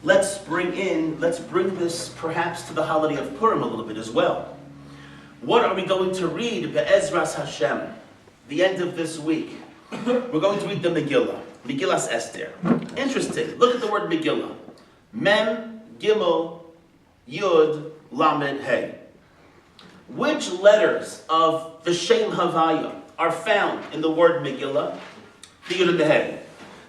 let's bring this perhaps to the holiday of Purim a little bit as well. What are we going to read? Be'ezras Hashem, the end of this week. We're going to read the Megillah, Megillas Esther. Interesting. Look at the word Megillah. Mem, Gimel, Yud, Lamed, Hey. Which letters of the Shem Havaya are found in the word Megillah? The Yud and the Hey.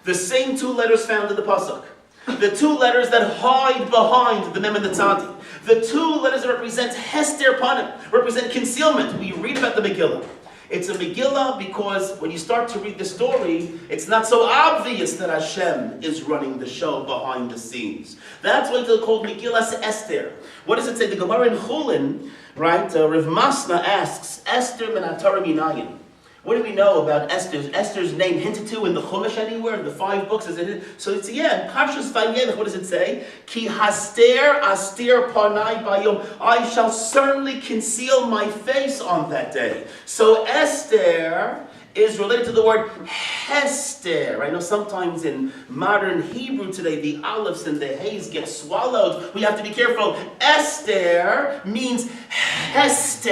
The same two letters found in the Pasuk. The two letters that hide behind the Mem and the Tzadi. The two letters that represent Hester Panim, represent concealment. We read about the Megillah. It's a Megillah because when you start to read the story, it's not so obvious that Hashem is running the show behind the scenes. That's why it's called Megillas Esther. What does it say? The Gemara in Chulin, right? Rav Masna asks, Esther min Torah minayin. What do we know about Esther's name hinted to in the Chumash anywhere, in the 5 books? Is it? So it's, Parshas Vayelech, what does it say? Ki haster astir panai bayom. I shall certainly conceal my face on that day. So Esther is related to the word Hester. I know sometimes in modern Hebrew today, the aleph and the heys get swallowed. We have to be careful. Esther means Hester,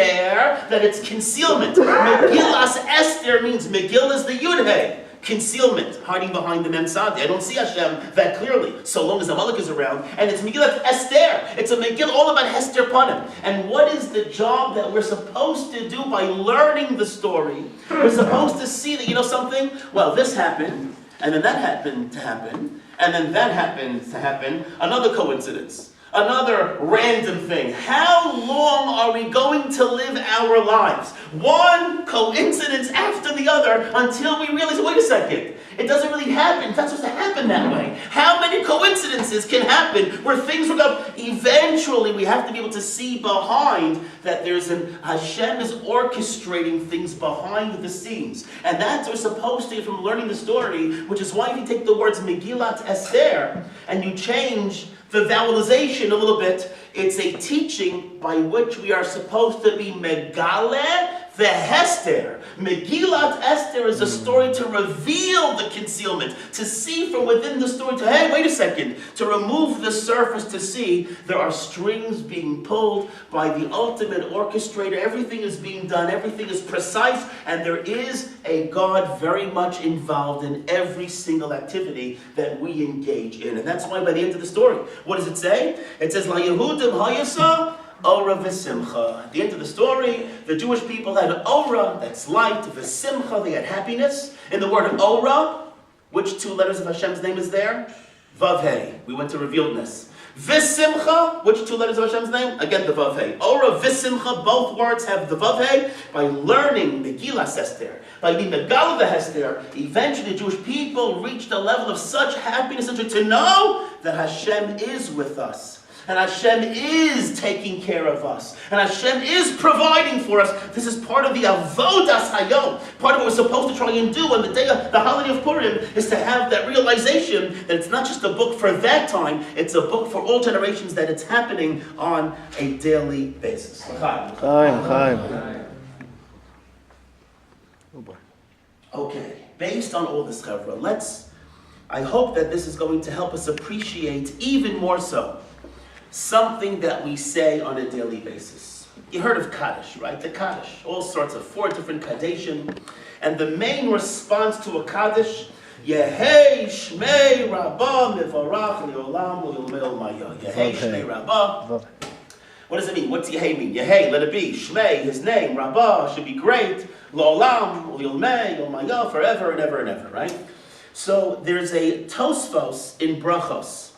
that it's concealment. Megillas Esther means Megillah is the Yud-Hey. Concealment, hiding behind the Mem Tzadi. I don't see Hashem that clearly, so long as Amalek is around. And it's Megillah Esther. It's a Megillah all about Hester Panim. And what is the job that we're supposed to do by learning the story? We're supposed to see that, you know something? Well, this happened, and then that happened to happen, and then that happened to happen. Another coincidence. Another random thing. How long are we going to live our lives? One coincidence after the other until we realize, wait a second, it doesn't really happen. It's not supposed to happen that way. How many coincidences can happen where things will go? Eventually, we have to be able to see behind that there's an Hashem is orchestrating things behind the scenes. And that's what we're supposed to get from learning the story, which is why if you take the words Megillat Esther and you change the vowelization a little bit, it's a teaching by which we are supposed to be Megale the Hester. Megillat Esther is a story to reveal the concealment, to see from within the story, to, hey, wait a second, to remove the surface to see there are strings being pulled by the ultimate orchestrator. Everything is being done, everything is precise, and there is a God very much involved in every single activity that we engage in. And that's why by the end of the story, what does it say? It says, La Yehudim Hayasa Ora v'simcha. At the end of the story, the Jewish people had ora, that's light, v'simcha, they had happiness. In the word ora, which two letters of Hashem's name is there? Vav-Hey. We went to revealedness. V'simcha, which two letters of Hashem's name? Again, the Vav-Hey. Ora, v'simcha, both words have the Vav-Hey. By learning Megillas Esther, by being Megal the Hester, eventually the Jewish people reached a level of such happiness and to know that Hashem is with us. And Hashem is taking care of us. And Hashem is providing for us. This is part of the Avodas Hayom. Part of what we're supposed to try and do on the day of the holiday of Purim is to have that realization that it's not just a book for that time, it's a book for all generations, that it's happening on a daily basis. Chaim. Okay, based on all this, Chavra, I hope that this is going to help us appreciate even more so something that we say on a daily basis. You heard of Kaddish, right? The Kaddish, all sorts of 4 different Kaddishim. And the main response to a Kaddish, Yehei Shmei Rabbah Mivarach Leolam Le'olmei Maya. Yehei Shmei Rabbah. What does it mean? What's Yehei mean? Yehei, let it be. Shmei, his name. Rabbah should be great. Le'olam Le'olmei Maya, forever and ever and ever, right? So there's a Tosfos in Brachos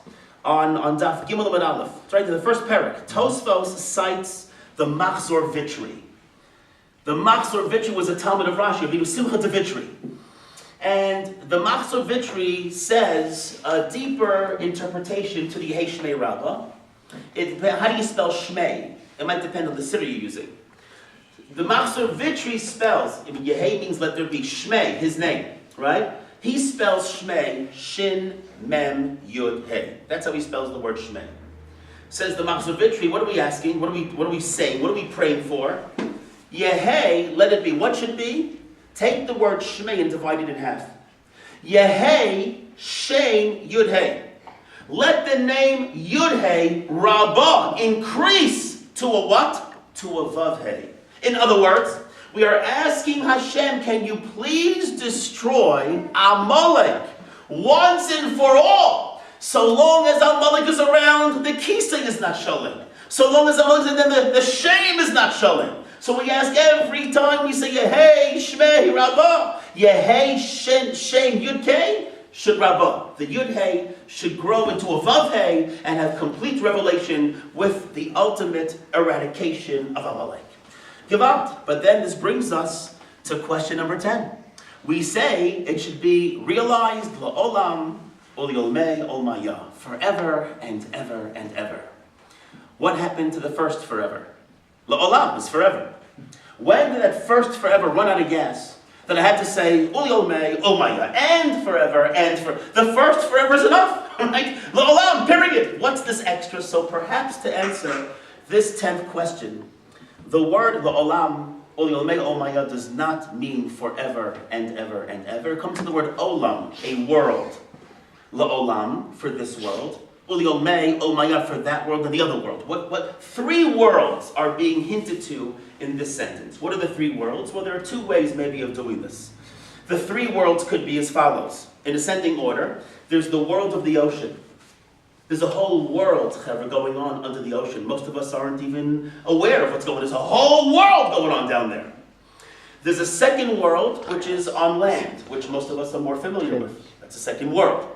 on Daf Gimel Amud Aleph. It's right in the first parak. Tosfos cites the Machzor Vitri. The Machzor Vitri was a Talmud of Rashi. It was Simcha de Vitri. And the Machzor Vitri says a deeper interpretation to the Yehei Shmei Rabbah. How do you spell Shmei? It might depend on the city you're using. The Machzor Vitri spells, Yehei means let there be, Shmei, his name, right? He spells Shmei, Shin, Mem, Yud, Hey. That's how he spells the word Shmei. Says the Machzor Vitri, what are we asking? What are we saying? What are we praying for? Yehei, let it be. What should be? Take the word Shmei and divide it in half. Yehei, Shem, Yud, Hey. Let the name Yud, Hey, Rabbah, increase to a what? To a Vav, Hey. In other words, we are asking Hashem, can you please destroy Amalek once and for all? So long as Amalek is around, the Kisei is not shalom. So long as Amalek is in, then the shame is not shalom. So we ask every time we say, Yehei Shmei Rabbah, Yehei Shem Yud Kei, should Rabbah. The Yud Hey should grow into a Vav Hey and have complete revelation with the ultimate eradication of Amalek. Gewalt. But then this brings us to question number 10. We say it should be realized la'olam u'li'olmei olmaya, forever and ever and ever. What happened to the first forever? La'olam is forever. When did that first forever run out of gas? That I had to say u'li'olmei olmaya, and forever and forever. The first forever is enough, right? La'olam, period. What's this extra? So perhaps to answer this 10th question, the word la'olam Uliyol Mei Omaya does not mean forever and ever and ever. It comes from the word olam, a world. La'olam, for this world. Uliyol Mei Omaya, for that world and the other world. What three worlds are being hinted to in this sentence? What are the three worlds? Well, there are two ways maybe of doing this. The three worlds could be as follows. In ascending order, there's the world of the ocean. There's a whole world, however, going on under the ocean. Most of us aren't even aware of what's going on. There's a whole world going on down there. There's a second world, which is on land, which most of us are more familiar with. That's a second world.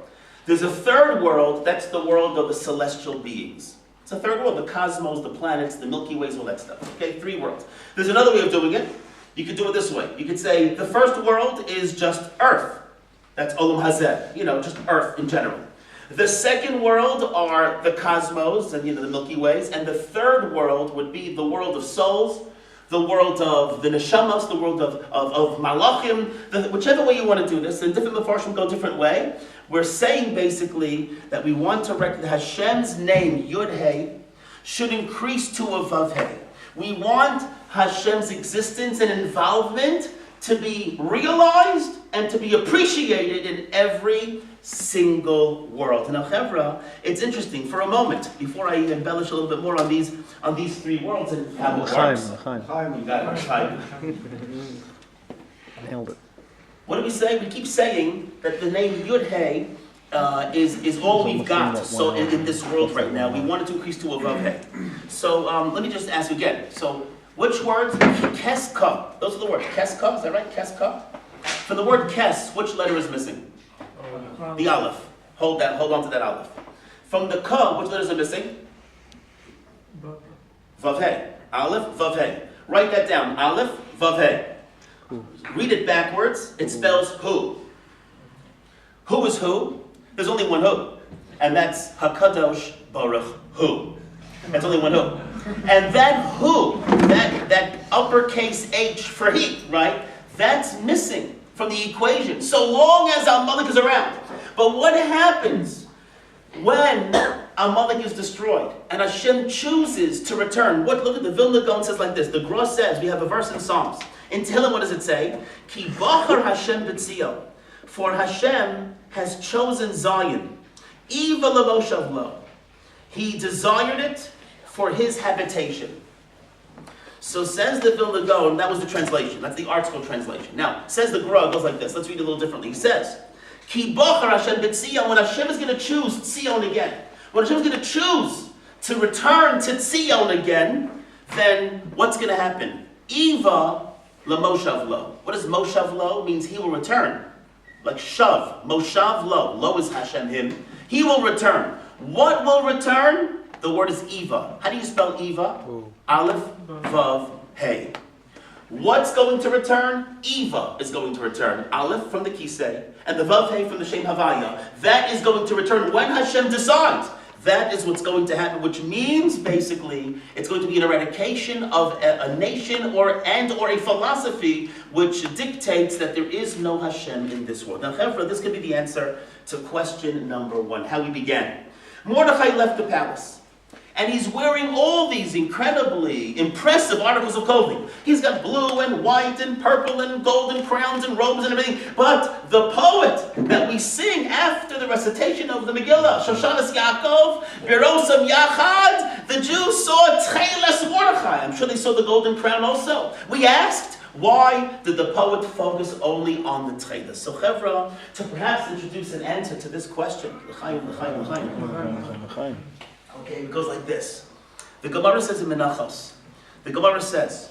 There's a third world, that's the world of the celestial beings. It's a third world, the cosmos, the planets, the Milky Ways, all that stuff. Okay, three worlds. There's another way of doing it. You could do it this way. You could say the first world is just Earth. That's Olam Hazeh, just Earth in general. The second world are the cosmos and the Milky Ways, and the third world would be the world of souls, the world of the neshamos, the world of malachim, whichever way you want to do this. And different mefarshim go a different way. We're saying basically that we want to recognize Hashem's name, Yud-Hey, should increase to a Vav-Hey. We want Hashem's existence and involvement to be realized and to be appreciated in every single world. Now, Chevra, it's interesting for a moment before I embellish a little bit more on these three worlds and how it works. You got it. Chaim. Nailed it. What do we say? We keep saying that the name Yud-Hey is all we've got. So in this world right now, we want it to increase to a Vav-Hey. So let me just ask you again. So which words? Keska. Those are the words. Keska, is that right? Keska. For the word kes, which letter is missing? The aleph. Hold on to that aleph. From the ka, which letters are missing? Vav-Hey. Aleph, Vav-Hey. Write that down. Aleph, Vav-Hey. Read it backwards. It spells who. Who is who? There's only one who. And that's HaKadosh Baruch Hu. That's only one who. And that who, that uppercase H for he, right? That's missing from the equation, so long as Amalek is around. But what happens when Amalek is destroyed and Hashem chooses to return? Look at the Vilna Gaon says like this. The Gra says, we have a verse in Psalms. In Tehillim, what does it say? Ki bachar Hashem b'tzion. For Hashem has chosen Zion. Eva l'moshav lo. He desired it for his habitation. So says the Vilna Gaon, that was the translation. That's the article translation. Now, says the Gra, goes like this. Let's read it a little differently. He says, Ki bachar Hashem b'tzion. When Hashem is going to choose Tzion again, when Hashem is going to choose to return to Tzion again, then what's going to happen? Eva l'moshav lo. What does moshav lo? Means he will return. Like shav, moshav lo. Lo is Hashem, him. He will return. What will return? The word is Eva. How do you spell Eva? Aleph, Vav, Hey. What's going to return? Eva is going to return. Aleph from the Kisei, and the Vav, Hey from the Shem Havaya. That is going to return when Hashem decides. That is what's going to happen, which means basically it's going to be an eradication of a nation or a philosophy which dictates that there is no Hashem in this world. Now, Chevra, this could be the answer to question number one, how we began. Mordechai left the palace. And he's wearing all these incredibly impressive articles of clothing. He's got blue and white and purple and golden crowns and robes and everything. But the poet that we sing after the recitation of the Megillah, Shoshanas Yaakov, Birosam Yachad, the Jews saw Tcheles Mordechai. I'm sure they saw the golden crown also. We asked, why did the poet focus only on the Tcheles? So Chevra, to perhaps introduce an answer to this question. Okay, it goes like this. The Gemara says in Menachos. The Gemara says,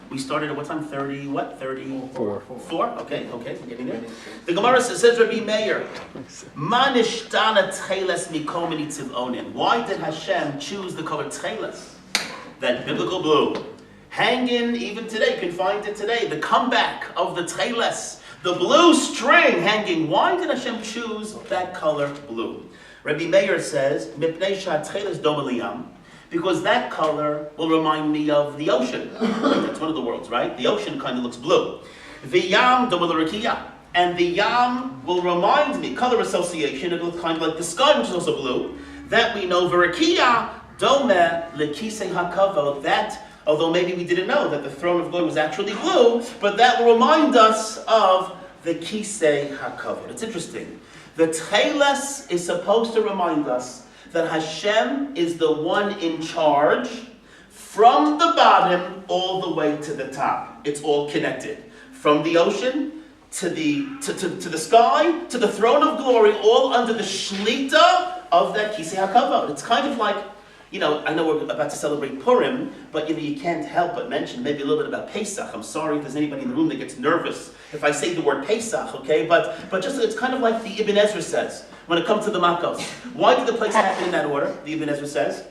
we started at what time? 34? Okay, we're getting there. The Gemara says Rabbi Meir, Ma nishtana tcheles mikom tziv'onim. Why did Hashem choose the color tcheles? That biblical blue. Hanging, even today, you can find it today, the comeback of the tcheles. The blue string hanging. Why did Hashem choose that color blue? Rabbi Meir says, Mipnei sha'tcheles doma liyam, because that color will remind me of the ocean. That's one of the worlds, right? The ocean kind of looks blue. V'yam doma l'rakiya, and the yam will remind me, color association, it looks kind of like the sky, which is also blue. That we know, v'rakiya doma l'kisei hakavod, that Although maybe we didn't know that the throne of glory was actually blue, but that will remind us of the Kisei HaKavod. It's interesting. The Tcheles is supposed to remind us that Hashem is the one in charge from the bottom all the way to the top. It's all connected. From the ocean to the sky, to the throne of glory, all under the shlita of that Kisei HaKavod. It's kind of like, I know we're about to celebrate Purim, but you can't help but mention maybe a little bit about Pesach. I'm sorry if there's anybody in the room that gets nervous if I say the word Pesach, okay? But just it's kind of like the Ibn Ezra says when it comes to the Makkos. Why did the plagues happen in that order? The Ibn Ezra says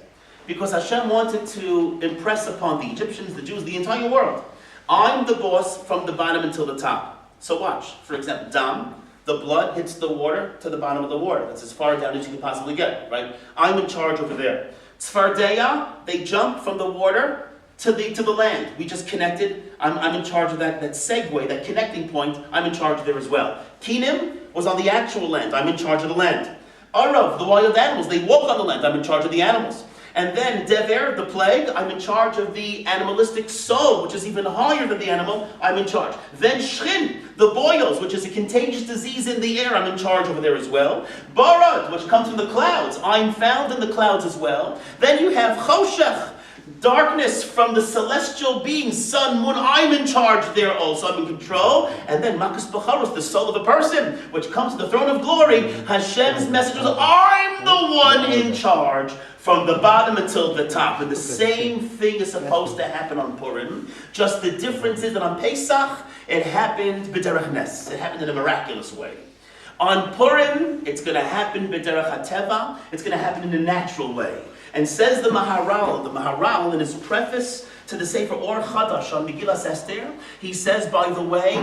because Hashem wanted to impress upon the Egyptians, the Jews, the entire world. I'm the boss from the bottom until the top. So watch, for example, Dam. The blood hits the water to the bottom of the water. That's as far down as you can possibly get, right? I'm in charge over there. Tzfardeya, they jump from the water to the land. We just connected. I'm in charge of that segue, that connecting point. I'm in charge there as well. Kinim was on the actual land. I'm in charge of the land. Arav, the wild animals, they walk on the land. I'm in charge of the animals. And then Dever, the plague, I'm in charge of the animalistic soul, which is even higher than the animal. I'm in charge. Then Shrin, the boils, which is a contagious disease in the air. I'm in charge over there as well. Barad, which comes from the clouds. I'm found in the clouds as well. Then you have Choshech, darkness from the celestial beings, sun, moon. I'm in charge there also. I'm in control. And then Makas Bacharos, the soul of the person, which comes to the throne of glory. Hashem's message was, I'm the one in charge. From the bottom until the top. And the same thing is supposed to happen on Purim. Just the difference is that on Pesach, it happened b'derech nes. It happened in a miraculous way. On Purim, it's going to happen b'derech hateva. It's going to happen in a natural way. And says the Maharal in his preface to the Sefer Or Chadash on Megillas Esther, he says, by the way,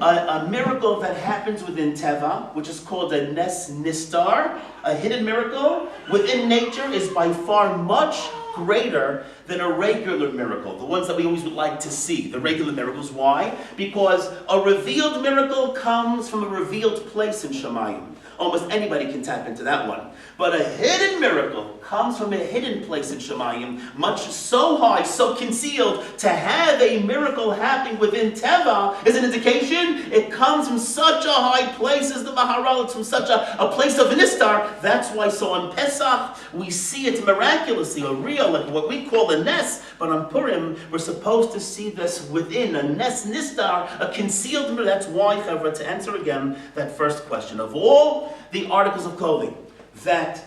a miracle that happens within Teva, which is called a Nes Nistar, a hidden miracle within nature, is by far much greater than a regular miracle, the ones that we always would like to see, the regular miracles. Why? Because a revealed miracle comes from a revealed place in Shemayim. Almost anybody can tap into that one. But a hidden miracle comes from a hidden place in Shemayim, much so high, so concealed. To have a miracle happening within Teva is an indication it comes from such a high place as the Maharal. It's from such a place of Nistar. That's why so on Pesach we see it miraculously, a real, like what we call a Nes. But on Purim we're supposed to see this within a Nes Nistar, a concealed miracle. That's why, however, to answer again that first question, of all the articles of clothing that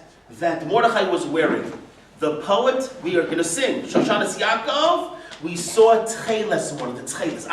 Mordechai was wearing, the poet, we are going to sing Shoshanas Yaakov, we saw Tcheles more, the Tcheles.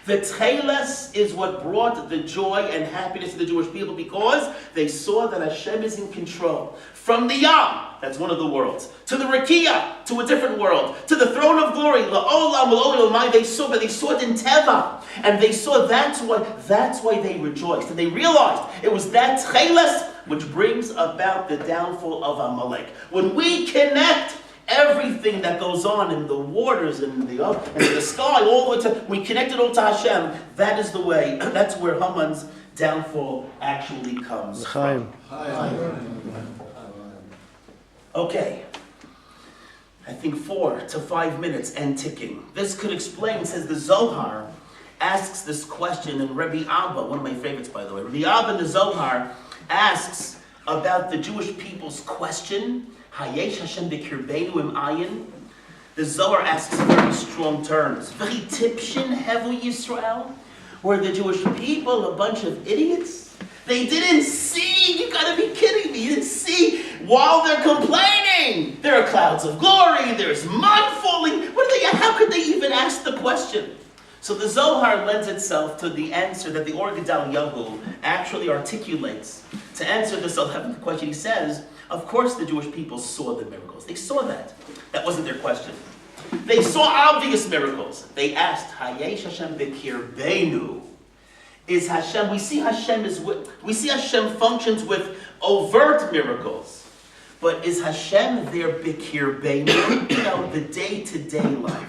The Tcheles is what brought the joy and happiness to the Jewish people because they saw that Hashem is in control. From the Yam, that's one of the worlds, to the Rakia, to a different world, to the throne of glory, La'olam, La'olam, they saw it in Teva. And they saw that's why they rejoiced. And they realized it was that Tcheles which brings about the downfall of Amalek. When we connect everything that goes on in the waters and the sky, all the way to, we connect it all to Hashem, that is the way, that's where Haman's downfall actually comes from. Okay. I think 4 to 5 minutes and ticking. This could explain, says the Zohar, asks this question, and Rabbi Aba, one of my favorites by the way, Rabbi Aba in the Zohar asks about the Jewish people's question, Hayesh Hashem b'kirbeinu im ayin. The Zohar asks in very strong terms, V'chi tipshin hevu Yisrael? Were the Jewish people a bunch of idiots? They didn't see, you gotta be kidding me, you didn't see while they're complaining. There are clouds of glory, there's mud falling. How could they even ask the question? So the Zohar lends itself to the answer that the Or Gedal Yahu actually articulates. To answer this 11th question, he says, of course the Jewish people saw the miracles. They saw that. That wasn't their question. They saw obvious miracles. They asked, Hayesh Hashem b'kirbeinu. Is Hashem, we see Hashem functions with overt miracles. But is Hashem there b'kirbeinu? The day-to-day life.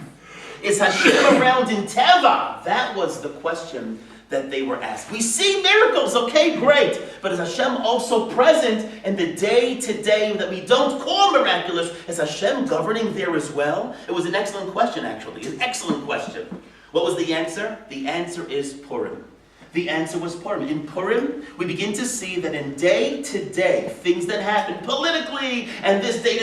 Is Hashem around in Teva? That was the question that they were asked. We see miracles, okay, great. But is Hashem also present in the day-to-day that we don't call miraculous? Is Hashem governing there as well? It was an excellent question, actually. An excellent question. What was the answer? The answer is Purim. The answer was Purim. In Purim, we begin to see that in day-to-day, things that happen politically, and this day,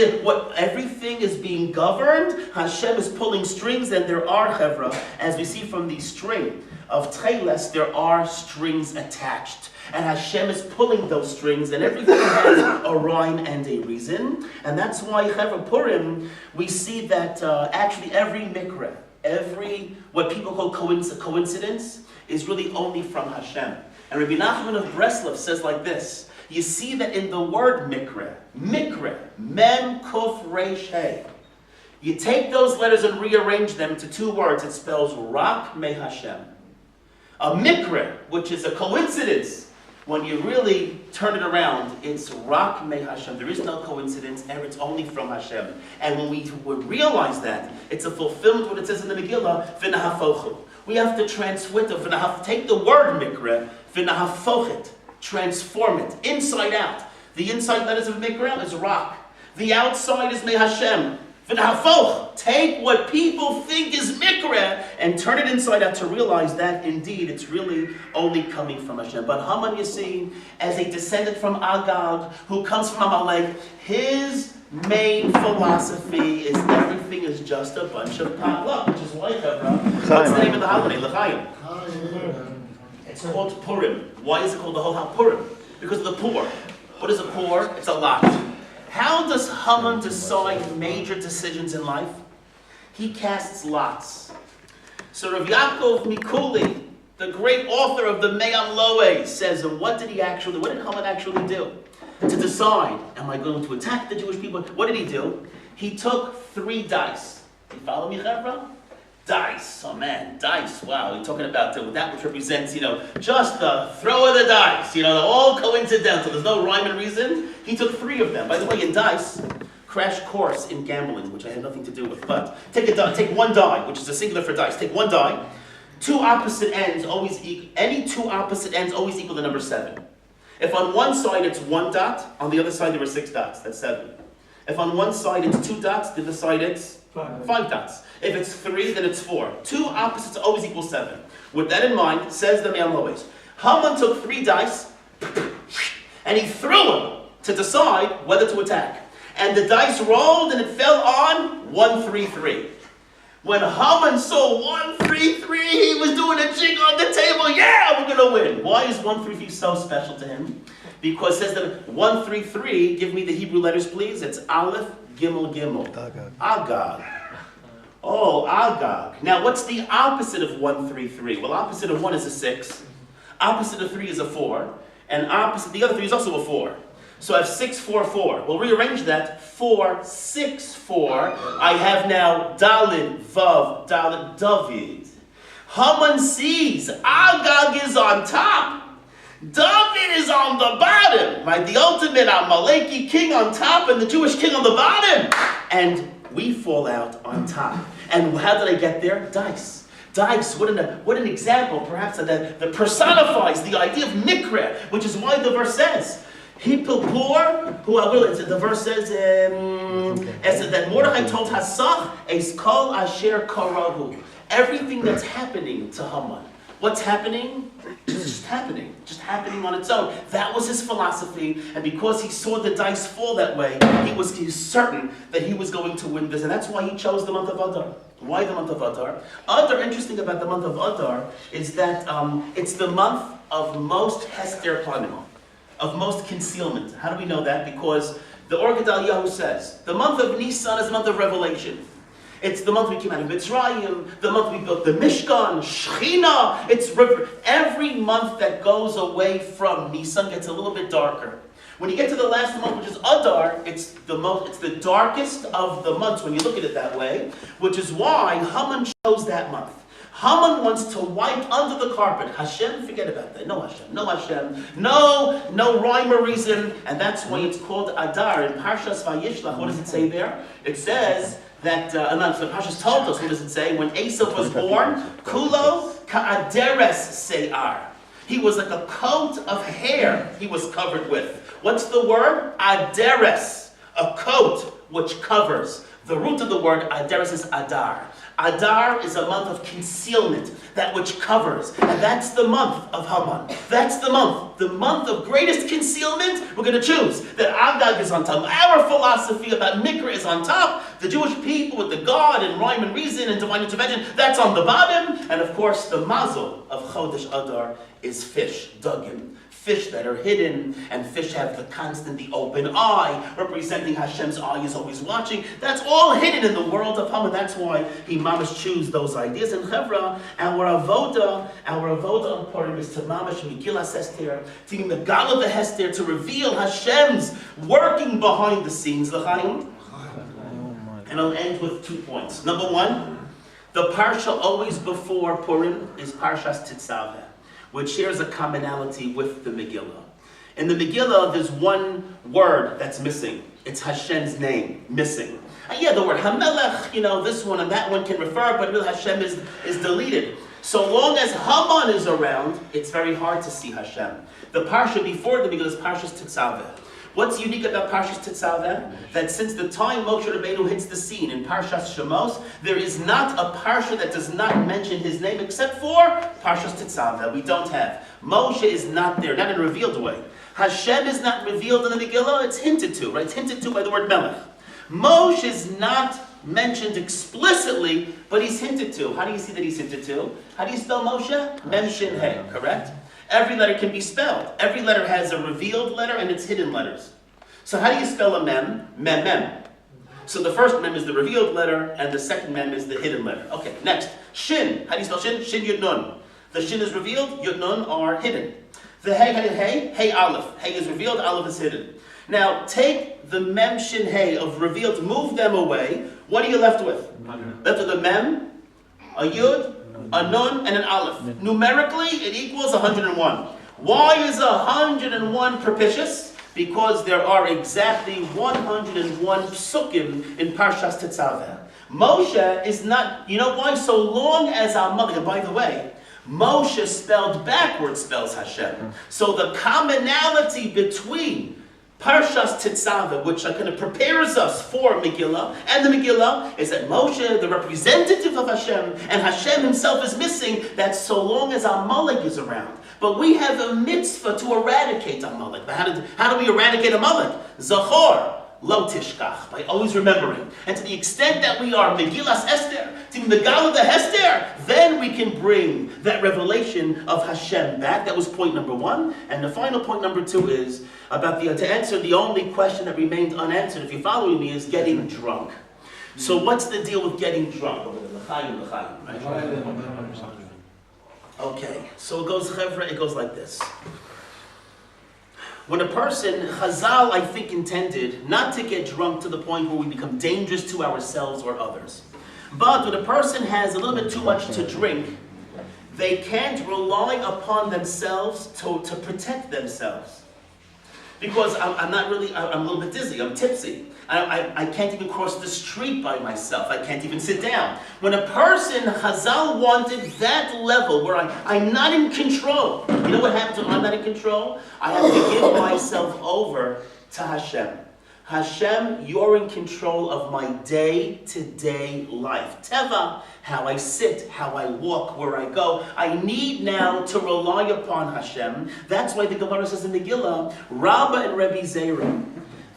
everything is being governed. Hashem is pulling strings, and there are, Chevra, as we see from the string of Tcheles, there are strings attached. And Hashem is pulling those strings, and everything has a rhyme and a reason. And that's why, Chevra, Purim, we see that actually every mikra, every what people call coincidence, is really only from Hashem. And Rabbi Nachman of Breslov says like this, you see that in the word mikra, mem kuf reish hey, you take those letters and rearrange them to two words, it spells rak me Hashem. A mikra, which is a coincidence, when you really turn it around, it's rak me Hashem. There is no coincidence, and it's only from Hashem. And when we realize that, it's a fulfillment of what it says in the Megillah, v'nahafochu. We have to take the word mikra, v'nahafochet, transform it, inside out. The inside letters of mikra is rak. The outside is me Hashem. V'nahafoch, take what people think is mikra and turn it inside out to realize that indeed it's really only coming from Hashem. But Haman, you see, as a descendant from Agag, who comes from Amalek, his main philosophy is everything is just a bunch of potluck, which is why, what's the name of the holiday? L'chaim. It's called Purim. Why is it called the whole Purim? Because of the poor. What is a poor? It's a lot. How does Haman decide major decisions in life? He casts lots. So Rav Yaakov Mikuli, the great author of the Me'am Loeh, says, what did Haman actually do? To decide, am I going to attack the Jewish people? What did he do? He took 3 dice. You follow me, Chevra? Dice. Oh man, dice. Wow, we're talking about that which represents, just the throw of the dice. All coincidental. There's no rhyme and reason. He took 3 of them. By the way, in dice, crash course in gambling, which I have nothing to do with. But take one die, which is a singular for dice. Take one die. Two opposite ends always equal. Any 2 opposite ends always equal the number 7. If on one side it's 1 dot, on the other side there were 6 dots. That's 7. If on one side it's 2 dots, the other side it's 5 dots. If it's 3, then it's 4. 2 opposites always equal 7. With that in mind, says the Me'am Loeh, Haman took 3 dice and he threw them to decide whether to attack. And the dice rolled and it fell on 133. When Haman saw 133, he was doing a jig on the table. Yeah, we're going to win. Why is 133 so special to him? Because it says that 133, give me the Hebrew letters, please. It's Aleph, Gimel, Gimel. Agag. Oh, Agag. Now, what's the opposite of 133? Well, opposite of 1 is a 6. Opposite of 3 is a 4. And opposite, the other 3 is also a 4. So I have 6, 4, 4. We'll rearrange that. 4, 6, 4. I have now Dalid, Vav, Dalid, David. Haman sees Agag is on top. David is on the bottom. Right? The ultimate Amaleki king on top and the Jewish king on the bottom. And we fall out on top. And how did I get there? Dice. Dice, what an example, perhaps, that personifies the idea of mikra, which is why the verse says, Hippelpur, the verse says, that Mordechai told Hasach, Es kol asher karahu. Everything that's happening to Haman. What's happening? Just happening on its own. That was his philosophy, and because he saw the dice fall that way, he was certain that he was going to win this, and that's why he chose the month of Adar. Why the month of Adar? Adar, interesting about the month of Adar, is that it's the month of most hester planim, of most concealment. How do we know that? Because the Or Gedalia says, the month of Nisan is the month of revelation. It's the month we came out of Mitzrayim, the month we built the Mishkan, Shechina. It's every month that goes away from Nisan gets a little bit darker. When you get to the last month, which is Adar, it's the darkest of the months when you look at it that way, which is why Haman chose that month. Haman wants to wipe under the carpet. Hashem, forget about that. No Hashem, no rhyme or reason, and that's why it's called Adar. In Parshas Vayishlach, what does it say there? It says that, the Parshas told us, what does it say? When Esau was born, Kulo, Ka'aderes se'ar. He was like a coat of hair he was covered with. What's the word? Aderes. A coat which covers. The root of the word Aderes is Adar. Adar is a month of concealment, that which covers. And that's the month of Haman. That's the month of greatest concealment. We're going to choose that Agag is on top. Our philosophy about Mikra is on top. The Jewish people with the God and rhyme and reason and divine intervention, that's on the bottom. And of course, the mazel of Chodesh Adar is fish, dugim. Fish that are hidden, and fish have the open eye, representing Hashem's eye is always watching. That's all hidden in the world of Haman. That's why he mamash choose those ideas. And Chevra, our avoda on Purim is to mamash Megillas Esther, to be Megal of the Hester, to reveal Hashem's working behind the scenes. L'chaim. And I'll end with 2 points. Number one, the parsha always before Purim is Parshas Tetzaveh, which shares a commonality with the Megillah. In the Megillah, there's one word that's missing. It's Hashem's name, missing. And the word Hamelech, this one and that one can refer, but really Hashem is deleted. So long as Haman is around, it's very hard to see Hashem. The parsha before the Megillah is Parshas Tetzaveh. What's unique about Parshas Tetzaveh? That since the time Moshe Rabbeinu hits the scene in Parshas Shemos, there is not a parsha that does not mention his name except for Parshas Tetzaveh. We don't have. Moshe is not there, not in a revealed way. Hashem is not revealed in the Megillah, it's hinted to, right? It's hinted to by the word Melech. Moshe is not mentioned explicitly, but he's hinted to. How do you see that he's hinted to? How do you spell Moshe? Mem Shin He, correct? Every letter can be spelled. Every letter has a revealed letter and its hidden letters. So how do you spell a mem? Mem, mem. So the first mem is the revealed letter, and the second mem is the hidden letter. Okay, next. Shin. How do you spell shin? Shin, yud, nun. The shin is revealed, yud, nun are hidden. The hey, how do you hey? Hey, aleph. Hey is revealed, aleph is hidden. Now, take the mem, shin, hey of revealed, move them away. What are you left with? Left with a mem, a yud, a nun, and an aleph. Numerically, it equals 101. Why is 101 propitious? Because there are exactly 101 psukim in Parshas Tetzaveh. Moshe is not, you know why? So long as Amalek, and by the way, Moshe spelled backwards spells Hashem. So the commonality between Parshas Tetzaveh, which kind of prepares us for Megillah, and the Megillah is that Moshe, the representative of Hashem, and Hashem himself is missing, that so long as Amalek is around. But we have a mitzvah to eradicate Amalek. How do we eradicate Amalek? Zachor, lo tishkach, by always remembering. And to the extent that we are Megillas Esther, to Megal of the Hester, then we can bring that revelation of Hashem back. That was point number one. And the final point number two is about to answer the only question that remained unanswered, if you're following me, is getting drunk. So what's the deal with getting drunk? Okay, so it goes like this. When a person, Chazal, I think, intended not to get drunk to the point where we become dangerous to ourselves or others. But when a person has a little bit too much to drink, they can't rely upon themselves to protect themselves. Because I'm a little bit dizzy, I'm tipsy. I can't even cross the street by myself. I can't even sit down. When a person, Chazal wanted that level where I'm not in control. You know what happens when I'm not in control? I have to give myself over to Hashem. Hashem, you're in control of my day-to-day life. Teva, how I sit, how I walk, where I go. I need now to rely upon Hashem. That's why the Gemara says in Megillah, Rabba and Rabbi Zera,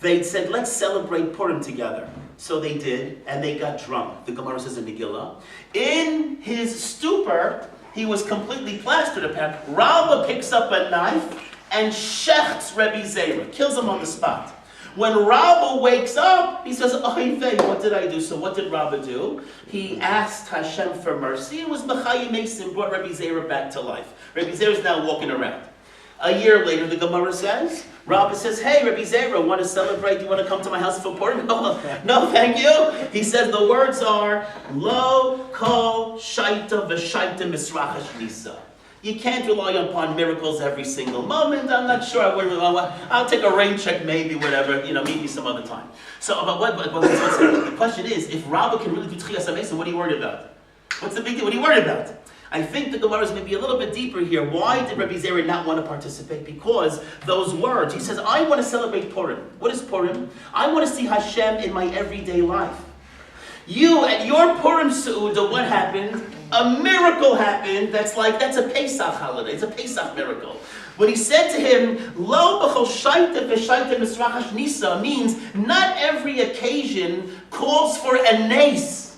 they said, let's celebrate Purim together. So they did, and they got drunk. The Gemara says in Megillah, in his stupor, he was completely plastered upon. Rabba picks up a knife and shechts Rabbi Zera, kills him on the spot. When Rabba wakes up, he says, "Oy vey, what did I do?" So what did Rabba do? He asked Hashem for mercy. It was Mechayim Mason, brought Rabbi Zera back to life. Rabbi Zera is now walking around. A year later, the Gemara says, Rabba says, "Hey, Rabbi Zera, want to celebrate? You want to come to my house for Purim?" No, thank you. He says the words are, "Lo kol shaita v'shaita misracha shlisa." You can't rely upon miracles every single moment. I'm not sure. I'll take a rain check, maybe, whatever. Maybe some other time. So, the question is, if Rabba can really do Tchias HaMesim, what are you worried about? What's the big deal? What are you worried about? I think the Gemara is going to be a little bit deeper here. Why did Rabbi Zera not want to participate? Because those words, he says, I want to celebrate Purim. What is Purim? I want to see Hashem in my everyday life. You, at your Purim Seudah, what happened? A miracle happened that's a Pesach holiday. It's a Pesach miracle. When he said to him, Lo b'chol shaita v'shaita misrachash nisa, means not every occasion calls for a nes.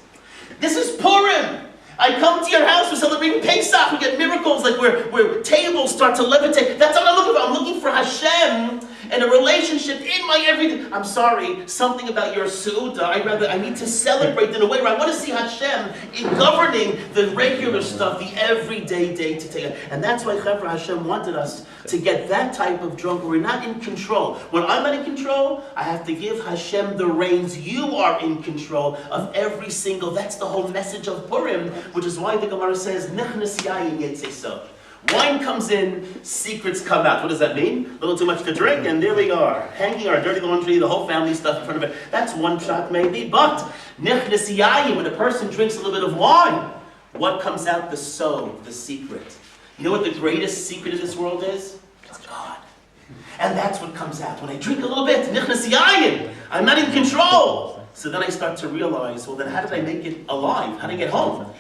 This is Purim. I come to your house, we're celebrating Pesach, we get miracles like where tables start to levitate. That's what I'm looking for. I'm looking for Hashem and a relationship in my everyday. I'm sorry, something about your Seudah, I need to celebrate in a way where I want to see Hashem in governing the regular stuff, the everyday day-to-day. And that's why Chevra Hashem wanted us to get that type of drunk where we're not in control. When I'm not in control, I have to give Hashem the reins. You are in control of every single, that's the whole message of Purim, which is why the Gemara says, Nichnas yayin yetzei sod. Wine comes in, secrets come out. What does that mean? A little too much to drink, and there we are, hanging our dirty laundry, the whole family stuff in front of it. That's one shot maybe, but nichnas yayin, when a person drinks a little bit of wine, what comes out? The sod, the secret. You know what the greatest secret of this world is? It's God. And that's what comes out. When I drink a little bit, nichnas yayin, I'm not in control. So then I start to realize, well then how did I make it alive? How did I get home?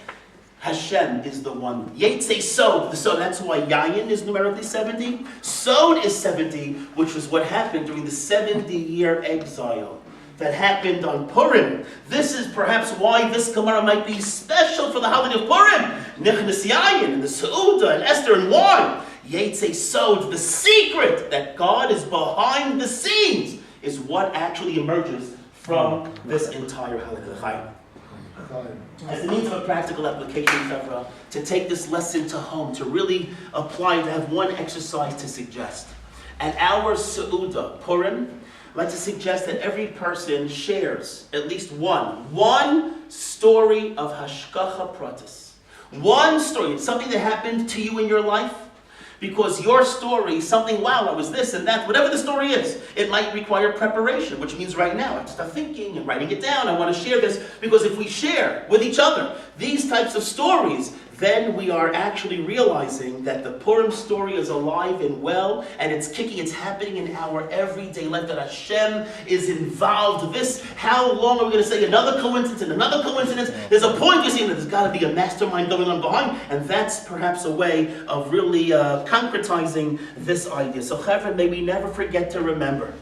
Hashem is the one. Yetzei sod, the sod, that's why yayin is numerically 70. Sod is 70, which was what happened during the 70-year exile that happened on Purim. This is perhaps why this Gemara might be special for the holiday of Purim. Nichnas yayin, and the Seudah, and Esther, and wine. Yetzei sod, the secret that God is behind the scenes, is what actually emerges from this entire holiday. As the means of a practical application, Chevra, to take this lesson to home, to really apply, to have one exercise to suggest. At our Seudah, Purim, I'd like to suggest that every person shares at least one story of Hashgacha Pratis. One story, something that happened to you in your life. Because your story, something, wow, I was this and that, whatever the story is, it might require preparation, which means right now I have to start thinking and writing it down. I want to share this, because if we share with each other these types of stories, then we are actually realizing that the Purim story is alive and well, and it's kicking, it's happening in our everyday life, that Hashem is involved. This, how long are we going to say another coincidence and another coincidence? There's a point you're seeing that there's got to be a mastermind going on behind, and that's perhaps a way of really concretizing this idea. So, Chevra, may we never forget to remember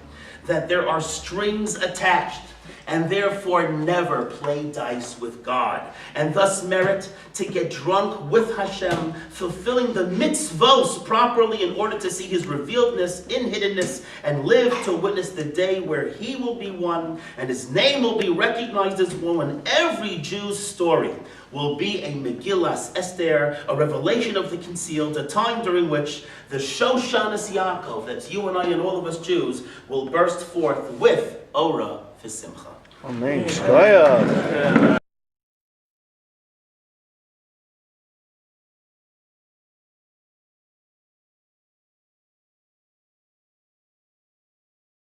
that there are strings attached, and therefore never play dice with God, and thus merit to get drunk with Hashem, fulfilling the mitzvos properly in order to see His revealedness in hiddenness, and live to witness the day where He will be one, and His name will be recognized as one, and every Jew's story will be a Megillas Esther, a revelation of the concealed, a time during which the Shoshanas Yaakov, that's you and I and all of us Jews, will burst forth with Ora V'Simcha. Amen. Shkoyach.